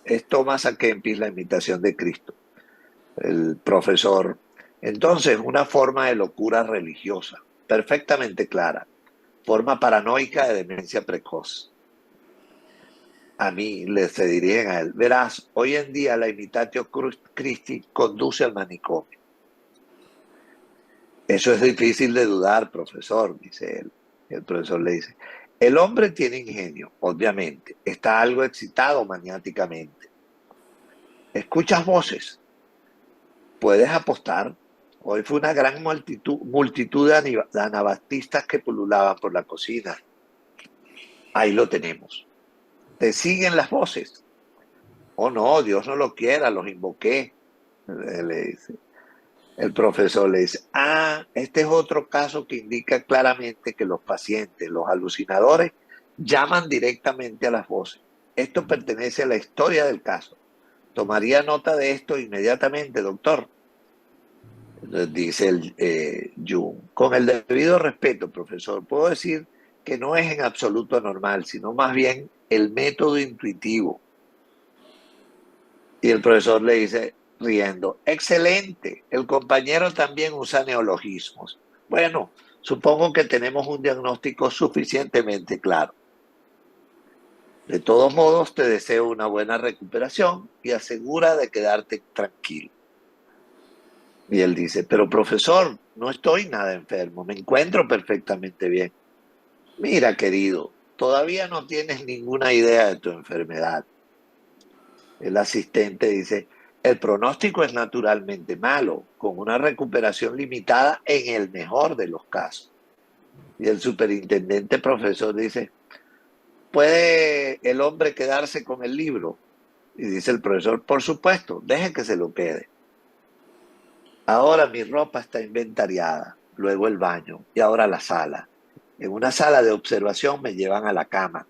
Es Thomas A. Kempis, La imitación de Cristo. El profesor. Entonces, una forma de locura religiosa, perfectamente clara, forma paranoica de demencia precoz. A mí se dirigen a él. Verás, hoy en día la imitatio Christi conduce al manicomio. Eso es difícil de dudar, profesor, dice él. El profesor le dice, el hombre tiene ingenio, obviamente, está algo excitado maniáticamente. Escuchas voces, puedes apostar. Hoy fue una gran multitud de anabaptistas que pululaban por la cocina. Ahí lo tenemos. Te siguen las voces. Oh no, Dios no lo quiera, los invoqué. Le dice. El profesor le dice, este es otro caso que indica claramente que los pacientes, los alucinadores, llaman directamente a las voces. Esto pertenece a la historia del caso. Tomaría nota de esto inmediatamente, doctor. Dice el Jung. Con el debido respeto, profesor, puedo decir que no es en absoluto anormal, sino más bien el método intuitivo. Y el profesor le dice, riendo, excelente, el compañero también usa neologismos. Bueno, supongo que tenemos un diagnóstico suficientemente claro. De todos modos, te deseo una buena recuperación y asegura de quedarte tranquilo. Y él dice, pero profesor, no estoy nada enfermo, me encuentro perfectamente bien. Mira, querido, todavía no tienes ninguna idea de tu enfermedad. El asistente dice, el pronóstico es naturalmente malo, con una recuperación limitada en el mejor de los casos. Y el superintendente profesor dice, ¿puede el hombre quedarse con el libro? Y dice el profesor, por supuesto, deje que se lo quede. Ahora mi ropa está inventariada, luego el baño y ahora la sala. En una sala de observación me llevan a la cama.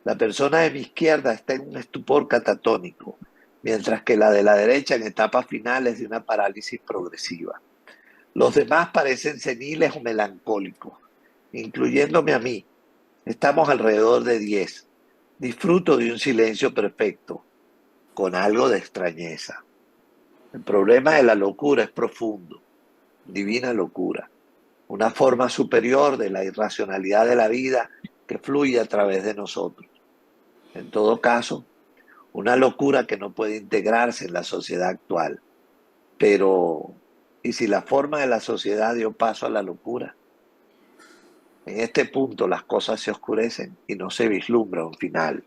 La persona de mi izquierda está en un estupor catatónico, mientras que la de la derecha en etapas finales de una parálisis progresiva. Los demás parecen seniles o melancólicos, incluyéndome a mí. Estamos alrededor de 10. Disfruto de un silencio perfecto, con algo de extrañeza. El problema de la locura es profundo, divina locura, una forma superior de la irracionalidad de la vida que fluye a través de nosotros. En todo caso, una locura que no puede integrarse en la sociedad actual. Pero, ¿y si la forma de la sociedad dio paso a la locura? En este punto las cosas se oscurecen y no se vislumbra un final.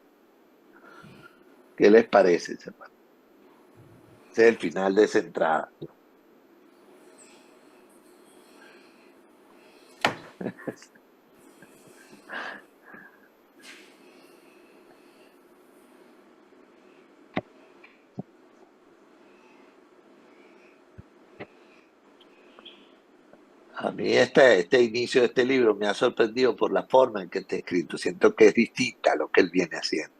¿Qué les parece, hermano? Ese es el final de esa entrada. A mí este inicio de este libro me ha sorprendido por la forma en que está escrito. Siento que es distinta a lo que él viene haciendo.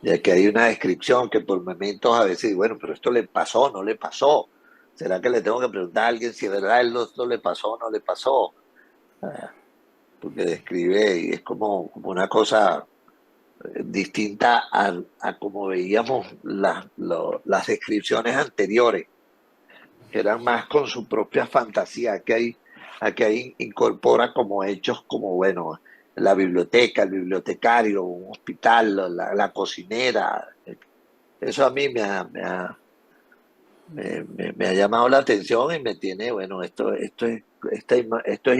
Ya que hay una descripción que por momentos a veces, bueno, pero esto le pasó, no le pasó. ¿Será que le tengo que preguntar a alguien si de verdad esto le pasó o no le pasó? Porque describe y es como una cosa distinta a como veíamos las descripciones anteriores, que eran más con su propia fantasía, que ahí incorpora como hechos como, bueno, la biblioteca, el bibliotecario, un hospital, la cocinera. Eso a mí me ha llamado la atención y me tiene, bueno, esto es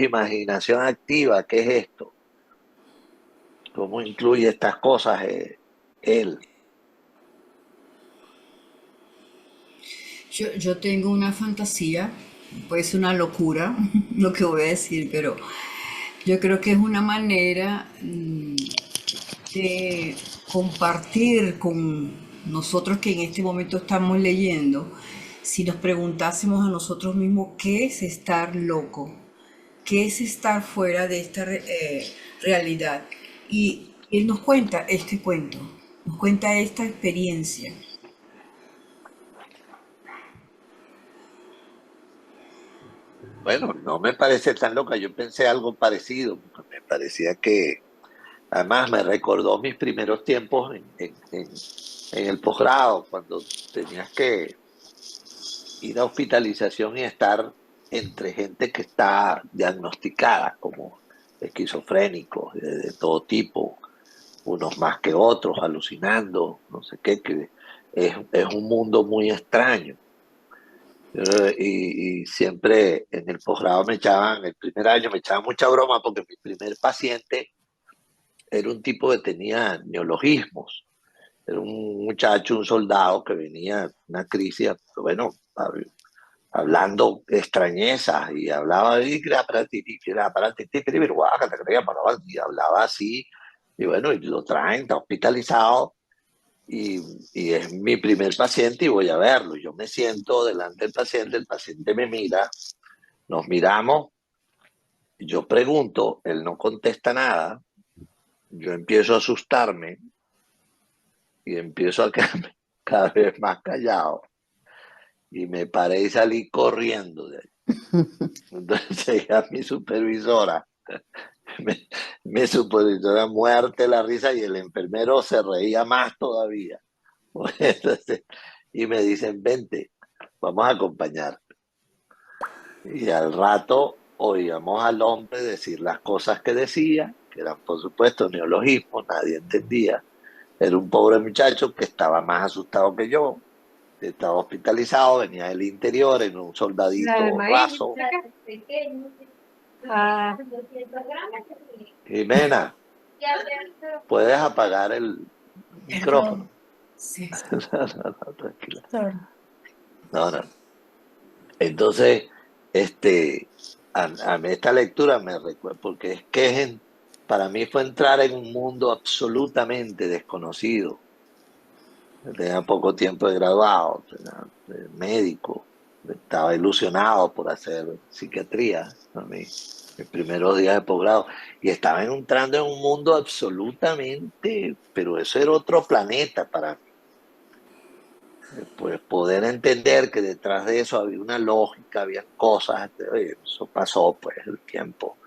imaginación activa, ¿qué es esto? ¿Cómo incluye estas cosas él? Yo tengo una fantasía, puede ser una locura lo que voy a decir, pero yo creo que es una manera de compartir con nosotros que en este momento estamos leyendo, si nos preguntásemos a nosotros mismos qué es estar loco, qué es estar fuera de esta realidad. Y él nos cuenta este cuento, nos cuenta esta experiencia. Bueno, no me parece tan loca, yo pensé algo parecido, me parecía que además me recordó mis primeros tiempos en el posgrado, cuando tenías que ir a hospitalización y estar entre gente que está diagnosticada como esquizofrénicos de todo tipo, unos más que otros, alucinando, no sé qué, que es un mundo muy extraño. Y siempre en el posgrado me echaban, el primer año me echaban mucha broma porque mi primer paciente era un tipo que tenía neologismos. Era un muchacho, un soldado que venía una crisis, bueno, hablando extrañezas y hablaba y hablaba así. Y bueno, y lo traen, está hospitalizado y es mi primer paciente y voy a verlo. Yo me siento delante del paciente, el paciente me mira, nos miramos, yo pregunto, él no contesta nada, yo empiezo a asustarme y empiezo a quedarme cada vez más callado y me paré y salí corriendo de ahí. Entonces llegué a mi supervisora, me, mi supervisora muerte la risa y el enfermero se reía más todavía. Entonces, y me dicen, vente, vamos a acompañar. Y al rato oíamos al hombre decir las cosas que decía, que eran por supuesto neologismos, nadie entendía. Era un pobre muchacho que estaba más asustado que yo, estaba hospitalizado, venía del interior en un soldadito raso. Jimena, ¿puedes apagar el micrófono? Sí. No, tranquila. No. Entonces, a mí esta lectura me recuerda, porque es que para mí fue entrar en un mundo absolutamente desconocido. Tenía poco tiempo de graduado, de médico, estaba ilusionado por hacer psiquiatría, mis primeros días de posgrado, y estaba entrando en un mundo absolutamente, pero eso era otro planeta para mí. Pues poder entender que detrás de eso había una lógica, había cosas, oye, eso pasó pues el tiempo,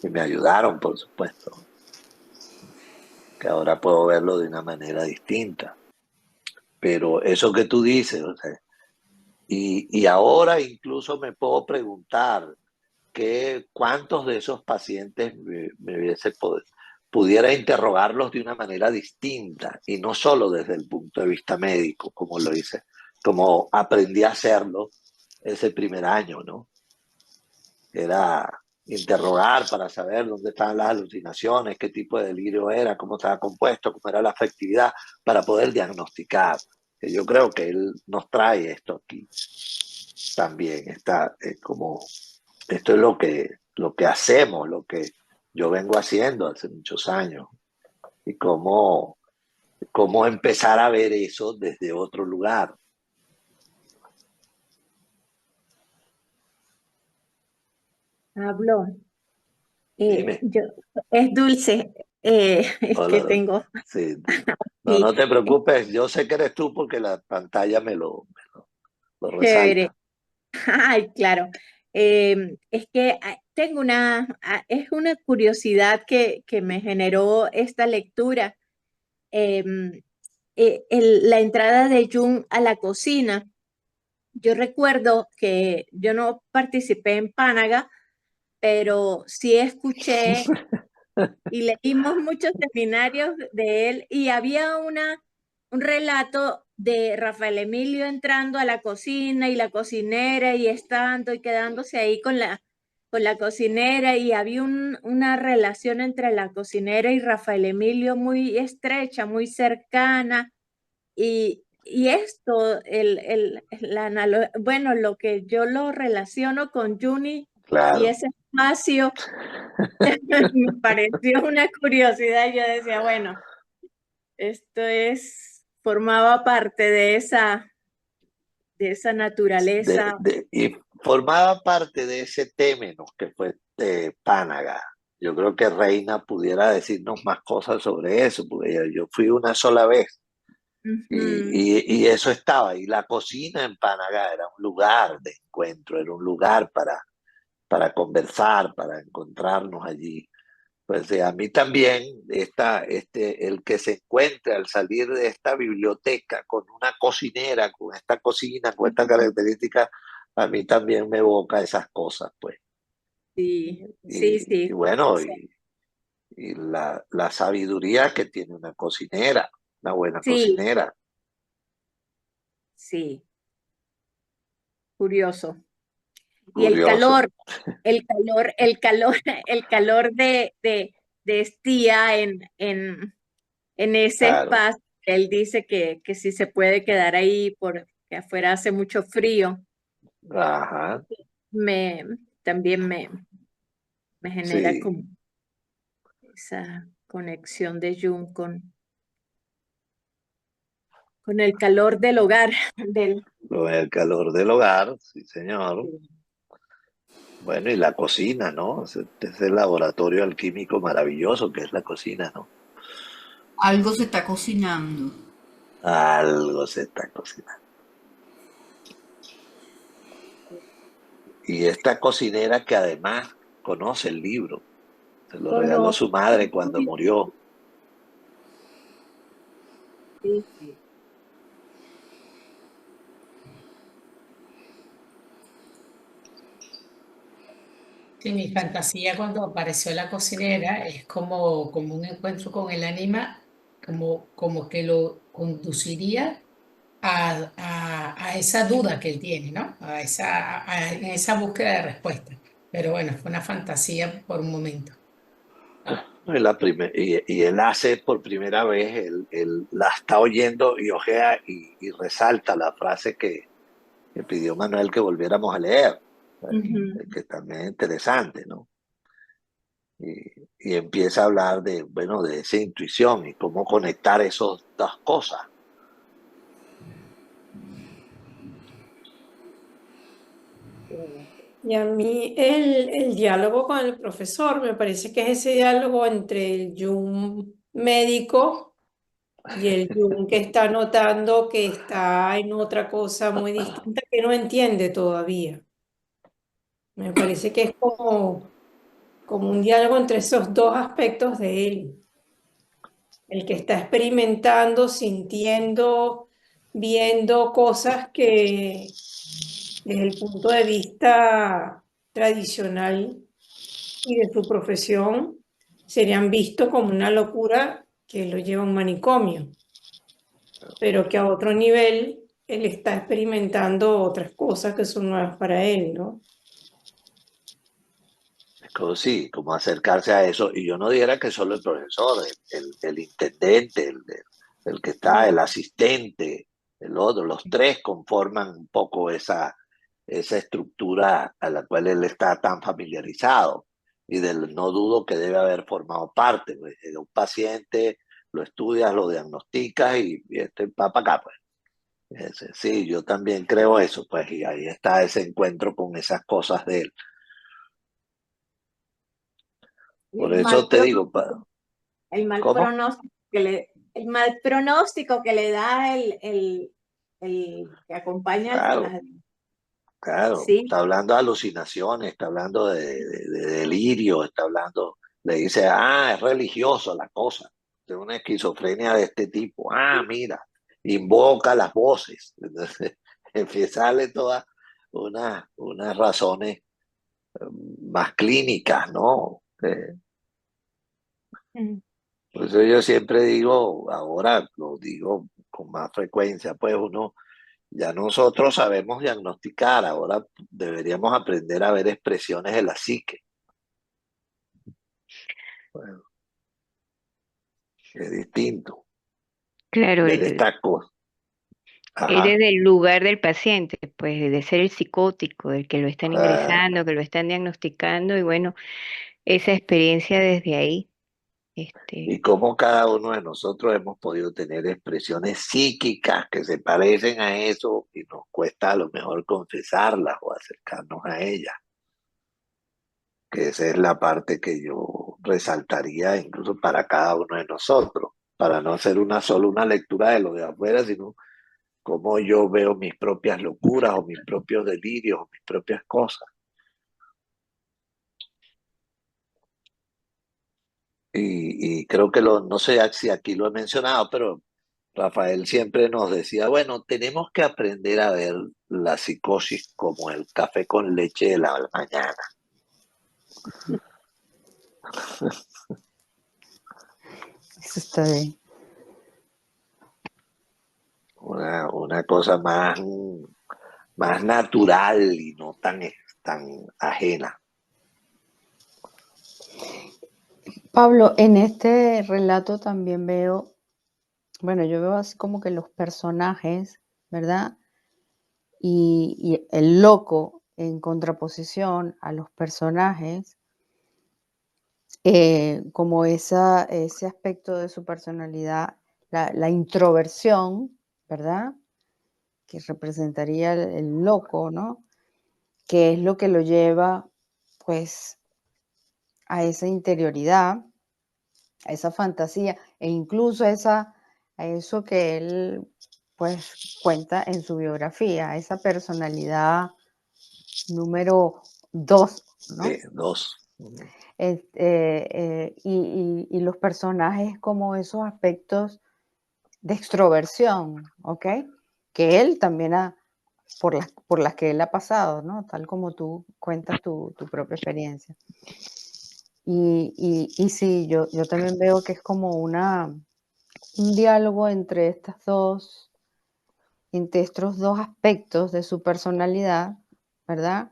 y me ayudaron, por supuesto, que ahora puedo verlo de una manera distinta. Pero eso que tú dices, o sea, y ahora incluso me puedo preguntar cuántos de esos pacientes pudiera interrogarlos de una manera distinta y no solo desde el punto de vista médico, como lo hice, como aprendí a hacerlo ese primer año, ¿no? Era interrogar para saber dónde estaban las alucinaciones, qué tipo de delirio era, cómo estaba compuesto, cómo era la afectividad, para poder diagnosticar. Que yo creo que él nos trae esto aquí también. Como esto es lo que hacemos, lo que yo vengo haciendo hace muchos años y cómo empezar a ver eso desde otro lugar. Habló. Dime. Es Dulce. Es Hola, que tengo sí. No, aquí. no te preocupes, yo sé que eres tú porque la pantalla lo Chévere. resalta. Ay, claro. Es que tengo es una curiosidad que me generó esta lectura. Em, la entrada de Jung a la cocina. Yo recuerdo que yo no participé en Pánaga, pero sí escuché y leímos muchos seminarios de él y había un relato de Rafael Emilio entrando a la cocina y la cocinera y estando y quedándose ahí con la cocinera y había una relación entre la cocinera y Rafael Emilio muy estrecha, muy cercana y y esto, bueno, lo que yo lo relaciono con Juni y Claro. ese espacio, me pareció una curiosidad. Yo decía, bueno, esto formaba parte de esa naturaleza. Y formaba parte de ese témenos que fue Pánaga. Yo creo que Reina pudiera decirnos más cosas sobre eso, porque yo fui una sola vez y eso estaba. Y la cocina en Pánaga era un lugar de encuentro, era un lugar para conversar, para encontrarnos allí. Pues a mí también el que se encuentre al salir de esta biblioteca con una cocinera, con esta cocina, con esta característica, a mí también me evoca esas cosas, pues. Sí, Y, sí. y bueno, y la sabiduría que tiene una cocinera, una buena Sí, cocinera. sí, curioso. Y el Curioso. calor de Estía en ese Claro. espacio. Él dice que si se puede quedar ahí porque afuera hace mucho frío. Ajá. También me genera Sí. como esa conexión de Jung con el calor del hogar. Con el calor del hogar, sí, señor. Bueno, y la cocina, ¿no? Ese laboratorio alquímico maravilloso que es la cocina, ¿no? Algo se está cocinando. Algo se está cocinando. Y esta cocinera que además conoce el libro, se lo regaló Conoce. su madre cuando murió. Sí, sí. Sí, mi fantasía cuando apareció la cocinera es como un encuentro con el ánima, como que lo conduciría a esa duda que él tiene, ¿no? En esa búsqueda de respuesta. Pero bueno, fue una fantasía por un momento. Y él hace por primera vez, él la está oyendo y ojea y resalta la frase que pidió Manuel que volviéramos a leer, que también es interesante, ¿no? Y empieza a hablar bueno, de esa intuición y cómo conectar esas dos cosas. Y a mí el diálogo con el profesor, me parece que es ese diálogo entre el Jung médico y el Jung que está notando que está en otra cosa muy distinta que no entiende todavía. Me parece que es como un diálogo entre esos dos aspectos de él. El que está experimentando, sintiendo, viendo cosas que desde el punto de vista tradicional y de su profesión serían vistos como una locura que lo lleva a un manicomio, pero que a otro nivel él está experimentando otras cosas que son nuevas para él, ¿no? Como, sí, como acercarse a eso. Y yo no diera que solo el profesor, el intendente, el que está, el asistente, el otro, los tres conforman un poco esa estructura a la cual él está tan familiarizado. Y no dudo que debe haber formado parte. Pues, de un paciente, lo estudias, lo diagnosticas y este va para acá, pues. Sí, yo también creo eso, pues, y ahí está ese encuentro con esas cosas de él. Por El eso mal te digo, ¿cómo? el mal pronóstico que le da el que acompaña al Claro, final. claro. Sí, Está hablando de alucinaciones, está hablando de delirio, está hablando, le dice, es religioso la cosa, tiene una esquizofrenia de este tipo. Mira, invoca las voces. Entonces, empieza a darle todas unas razones más clínicas, ¿no? Por eso yo siempre digo, ahora lo digo con más frecuencia, pues ya nosotros sabemos diagnosticar, ahora deberíamos aprender a ver expresiones de la psique. Bueno, es distinto Claro, ver esta cosa. Es Ajá. desde el lugar del paciente, pues de ser el psicótico, del que lo están ingresando, que lo están diagnosticando, y bueno, esa experiencia desde ahí. Y Este, cómo cada uno de nosotros hemos podido tener expresiones psíquicas que se parecen a eso y nos cuesta a lo mejor confesarlas o acercarnos a ellas, que esa es la parte que yo resaltaría incluso para cada uno de nosotros, para no hacer solo una lectura de lo de afuera, sino cómo yo veo mis propias locuras o mis propios delirios o mis propias cosas. Y creo que no sé si aquí lo he mencionado, pero Rafael siempre nos decía, bueno, tenemos que aprender a ver la psicosis como el café con leche de la mañana. Eso está bien. Una cosa más natural y no tan ajena. Pablo, en este relato también veo, bueno, yo veo así como que los personajes, ¿verdad? Y el loco en contraposición a los personajes, como ese aspecto de su personalidad, la introversión, ¿verdad? Que representaría el loco, ¿no? Que es lo que lo lleva, pues, a esa interioridad, a esa fantasía e incluso a eso que él, pues, cuenta en su biografía, a esa personalidad número 2, ¿no? Sí, dos. Y los personajes como esos aspectos de extroversión, ¿ok? Que él también por las que él ha pasado, ¿no? Tal como tú cuentas tu propia experiencia. Y sí, yo también veo que es como un diálogo entre estos dos aspectos de su personalidad, ¿verdad?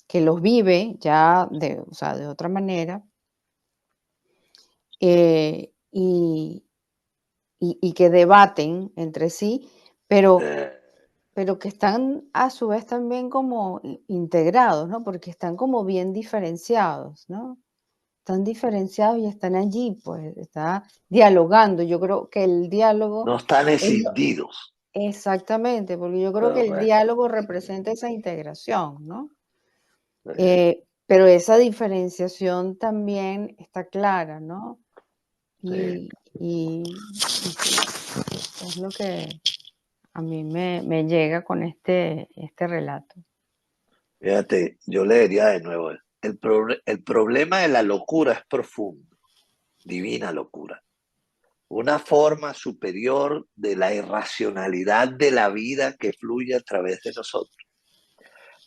Que los vive ya o sea, de otra manera, eh, y, y que debaten entre sí, pero, Eh, pero que están a su vez también como integrados, ¿no? Porque están como bien diferenciados, ¿no? Están diferenciados y están allí, pues, está dialogando. Yo creo que el diálogo no están es escindidos. exactamente, porque yo creo que el Correcto. diálogo representa esa integración, ¿no? Eh, Pero esa diferenciación también está clara, ¿no? sí. Y sí, es lo que a mí me llega con este relato. Fíjate, yo leería de nuevo. El problema de la locura es profundo, divina locura. Una forma superior de la irracionalidad de la vida que fluye a través de nosotros.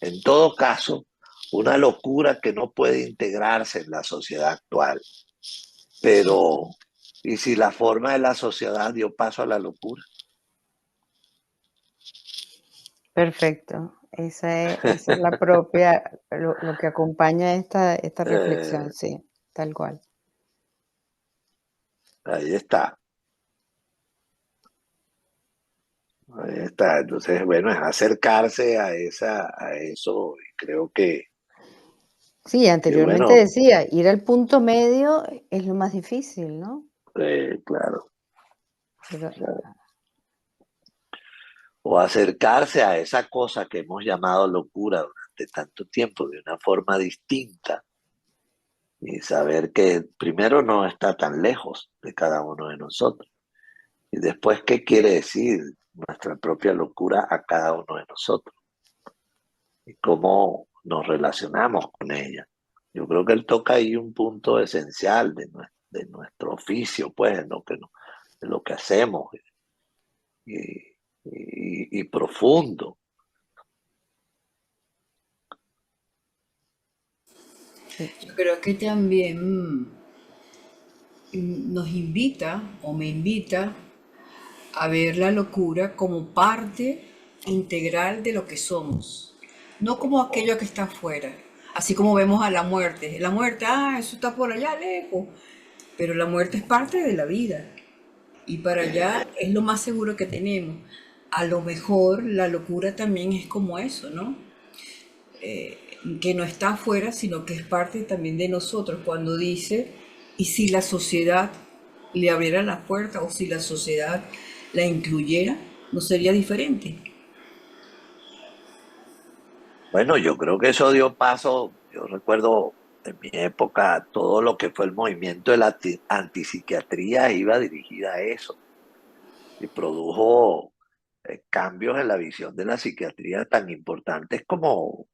En todo caso, una locura que no puede integrarse en la sociedad actual. Pero, ¿y si la forma de la sociedad dio paso a la locura? Perfecto. Esa es la propia, lo que acompaña esta reflexión, sí, tal cual. Ahí está. Ahí está. Entonces, bueno, es acercarse a eso. Y creo Sí, que anteriormente bueno, decía, ir al punto medio es lo más difícil, ¿no? claro. Pero, O acercarse a esa cosa que hemos llamado locura durante tanto tiempo de una forma distinta y saber que primero no está tan lejos de cada uno de nosotros y después qué quiere decir nuestra propia locura a cada uno de nosotros y cómo nos relacionamos con ella. Yo creo que él toca ahí un punto esencial de nuestro oficio, pues, de lo que hacemos y profundo. sí. Yo creo que también nos invita o me invita a ver la locura como parte integral de lo que somos, no como aquello que está afuera, así como vemos a la muerte. La muerte, eso está por allá lejos, pero la muerte es parte de la vida y para allá es lo más seguro que tenemos. a lo mejor la locura también es como eso, ¿no? Que no está afuera, sino que es parte también de nosotros. Cuando dice, y si la sociedad le abriera la puerta o si la sociedad la incluyera, no sería diferente. Bueno, yo creo que eso dio paso, yo recuerdo en mi época todo lo que fue el movimiento de la antipsiquiatría iba dirigida a eso y produjo cambios en la visión de la psiquiatría tan importantes como,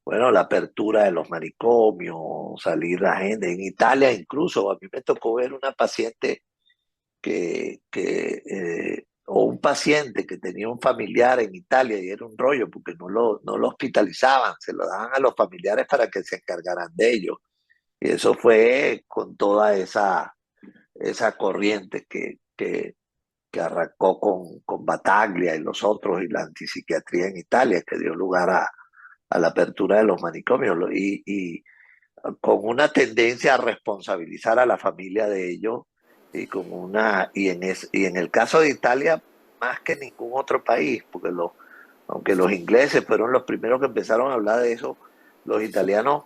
bueno, la apertura de los manicomios, salir la gente. En Italia incluso, a mí me tocó ver una paciente o un paciente que tenía un familiar en Italia y era un rollo porque no lo hospitalizaban, se lo daban a los familiares para que se encargaran de ellos. Y eso fue con toda esa corriente que arrancó con Bataglia y los otros y la antipsiquiatría en Italia, que dio lugar a la apertura de los manicomios y con una tendencia a responsabilizar a la familia de ellos y en el caso de Italia más que ningún otro país, porque aunque los ingleses fueron los primeros que empezaron a hablar de eso, los italianos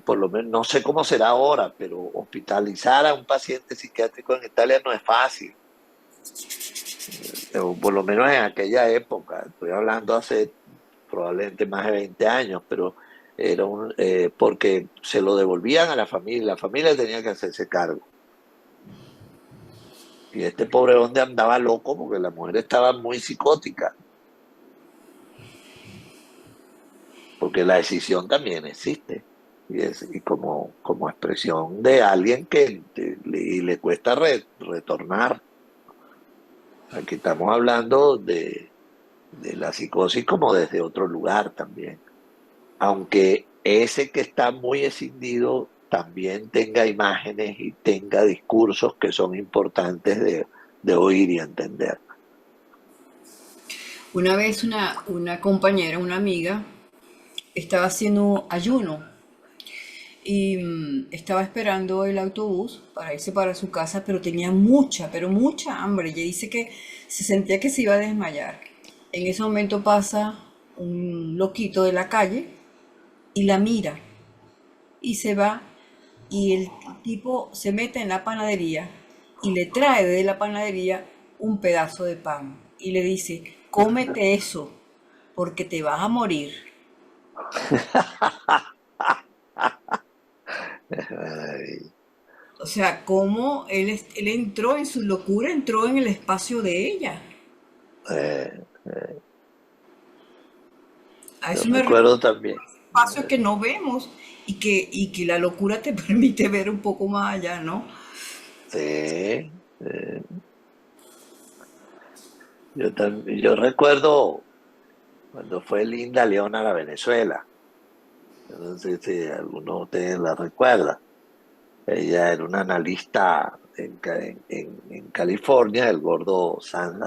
por lo menos no sé cómo será ahora, pero hospitalizar a un paciente psiquiátrico en Italia no es fácil, o por lo menos en aquella época, estoy hablando hace probablemente más de 20 años, pero porque se lo devolvían a la familia tenía que hacerse cargo. Y este pobre hombre andaba loco porque la mujer estaba muy psicótica, porque la decisión también existe. Y como expresión de alguien que le cuesta retornar. Aquí estamos hablando de la psicosis como desde otro lugar también. Aunque ese que está muy escindido también tenga imágenes y tenga discursos que son importantes de oír y entender. Una vez una compañera, una amiga, estaba haciendo ayuno y estaba esperando el autobús para irse para su casa, pero tenía mucha, pero mucha hambre. Ella dice que se sentía que se iba a desmayar. En ese momento pasa un loquito de la calle y la mira y se va y el tipo se mete en la panadería y le trae de la panadería un pedazo de pan y le dice, cómete eso porque te vas a morir. Ay, O sea, cómo él entró en su locura, entró en el espacio de ella. eh, A yo eso me me refiero, acuerdo también. espacios que no vemos y que la locura te permite ver un poco más allá, ¿no? Sí, yo recuerdo cuando fue Linda León a la Venezuela. Yo no sé si alguno de ustedes la recuerda. Ella era una analista en California. El gordo Sanz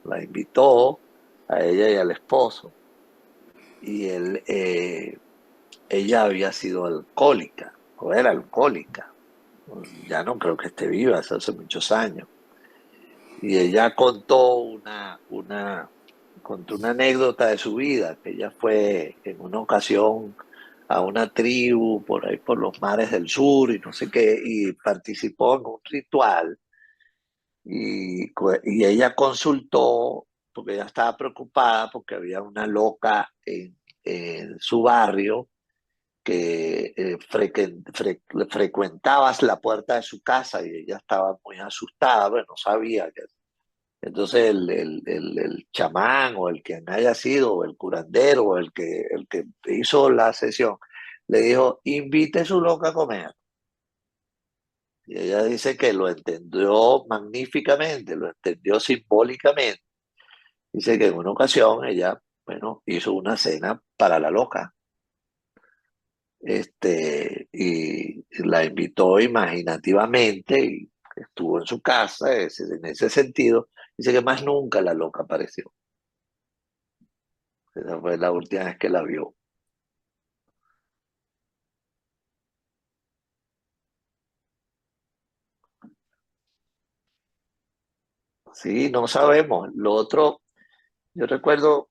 la invitó a ella y al esposo. Y ella había sido alcohólica, o era alcohólica. Ya no creo que esté viva, hace muchos años. Y ella contó una anécdota de su vida, que ella fue en una ocasión a una tribu por ahí por los mares del sur y no sé qué, y participó en un ritual y ella consultó, porque ella estaba preocupada porque había una loca en su barrio que frecuentabas la puerta de su casa y ella estaba muy asustada, bueno, no sabía que entonces el chamán o el quien haya sido, o el curandero, o el que hizo la sesión, le dijo, invite a su loca a comer. Y ella dice que lo entendió magníficamente, lo entendió simbólicamente. Dice que en una ocasión ella, bueno, hizo una cena para la loca. Y la invitó imaginativamente y estuvo en su casa, en ese sentido. Dice que más nunca la loca apareció. Esa fue la última vez que la vio. Sí, no sabemos. Lo otro, yo recuerdo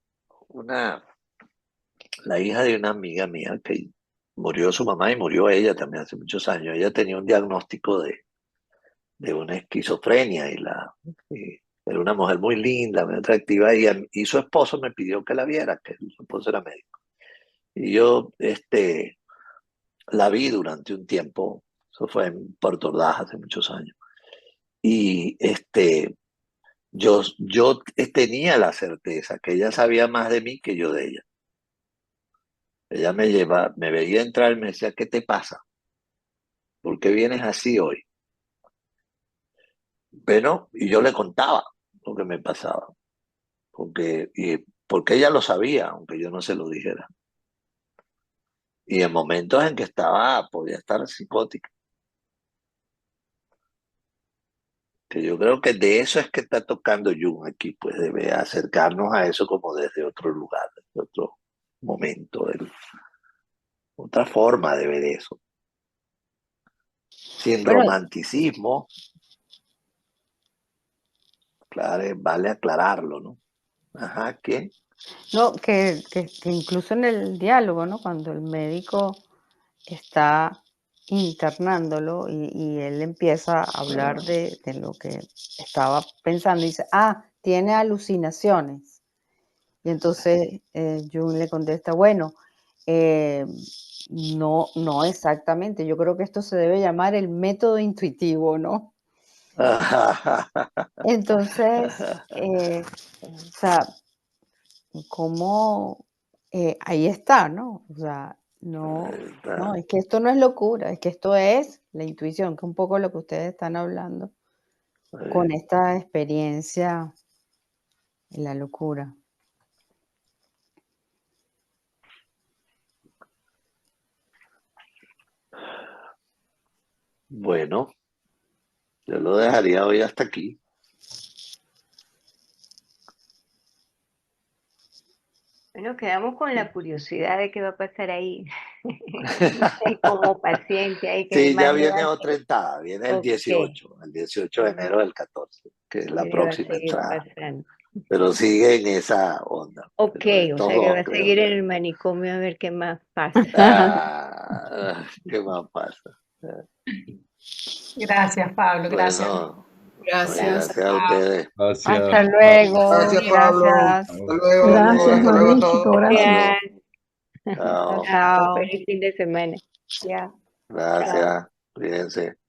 la hija de una amiga mía que murió su mamá y murió ella también hace muchos años. Ella tenía un diagnóstico de una esquizofrenia y era una mujer muy linda, muy atractiva y su esposo me pidió que la viera, que su esposo era médico. Y yo la vi durante un tiempo, eso fue en Puerto Ordaz hace muchos años. Y yo tenía la certeza que ella sabía más de mí que yo de ella. Ella me veía entrar y me decía, ¿qué te pasa? ¿Por qué vienes así hoy? Bueno, y yo le contaba lo que me pasaba, porque ella lo sabía, aunque yo no se lo dijera. Y en momentos en que podía estar psicótica, que yo creo que de eso es que está tocando Jung aquí, pues debe acercarnos a eso como desde otro lugar, desde otro momento, otra forma de ver eso, sin Bueno, romanticismo, claro, vale aclararlo, ¿no? Ajá, ¿qué? No, que incluso en el diálogo, ¿no? Cuando el médico está internándolo y él empieza a hablar de lo que estaba pensando y dice, tiene alucinaciones. Y entonces Jung le contesta, bueno, no exactamente, yo creo que esto se debe llamar el método intuitivo, ¿no? Entonces, o sea, como ahí está, ¿no? O sea, no, es que esto no es locura, es que esto es la intuición, que es un poco lo que ustedes están hablando con esta experiencia en la locura. Bueno, yo lo dejaría hoy hasta aquí. bueno, quedamos con la curiosidad de qué va a pasar ahí. Como paciente, hay que Sí, ya más le va viene a otra entrada, viene el Ok, 18, el 18 de enero del 14, que es la ¿qué le va a próxima seguir entrada. pasando? Pero sigue en esa onda. Ok, Pero o estos sea que va dos a creo seguir en que... el manicomio a ver qué más pasa. ¿Qué más pasa? Gracias, Pablo, gracias. Bueno, Gracias. gracias a ustedes. Gracias, Hasta luego, Gracias, Pablo. gracias. Hasta luego. Gracias, Hasta luego a magnífico, todos. gracias. Gracias. Chao. Chao. Feliz fin de semana. Ya. Chao. Gracias. Cuídense.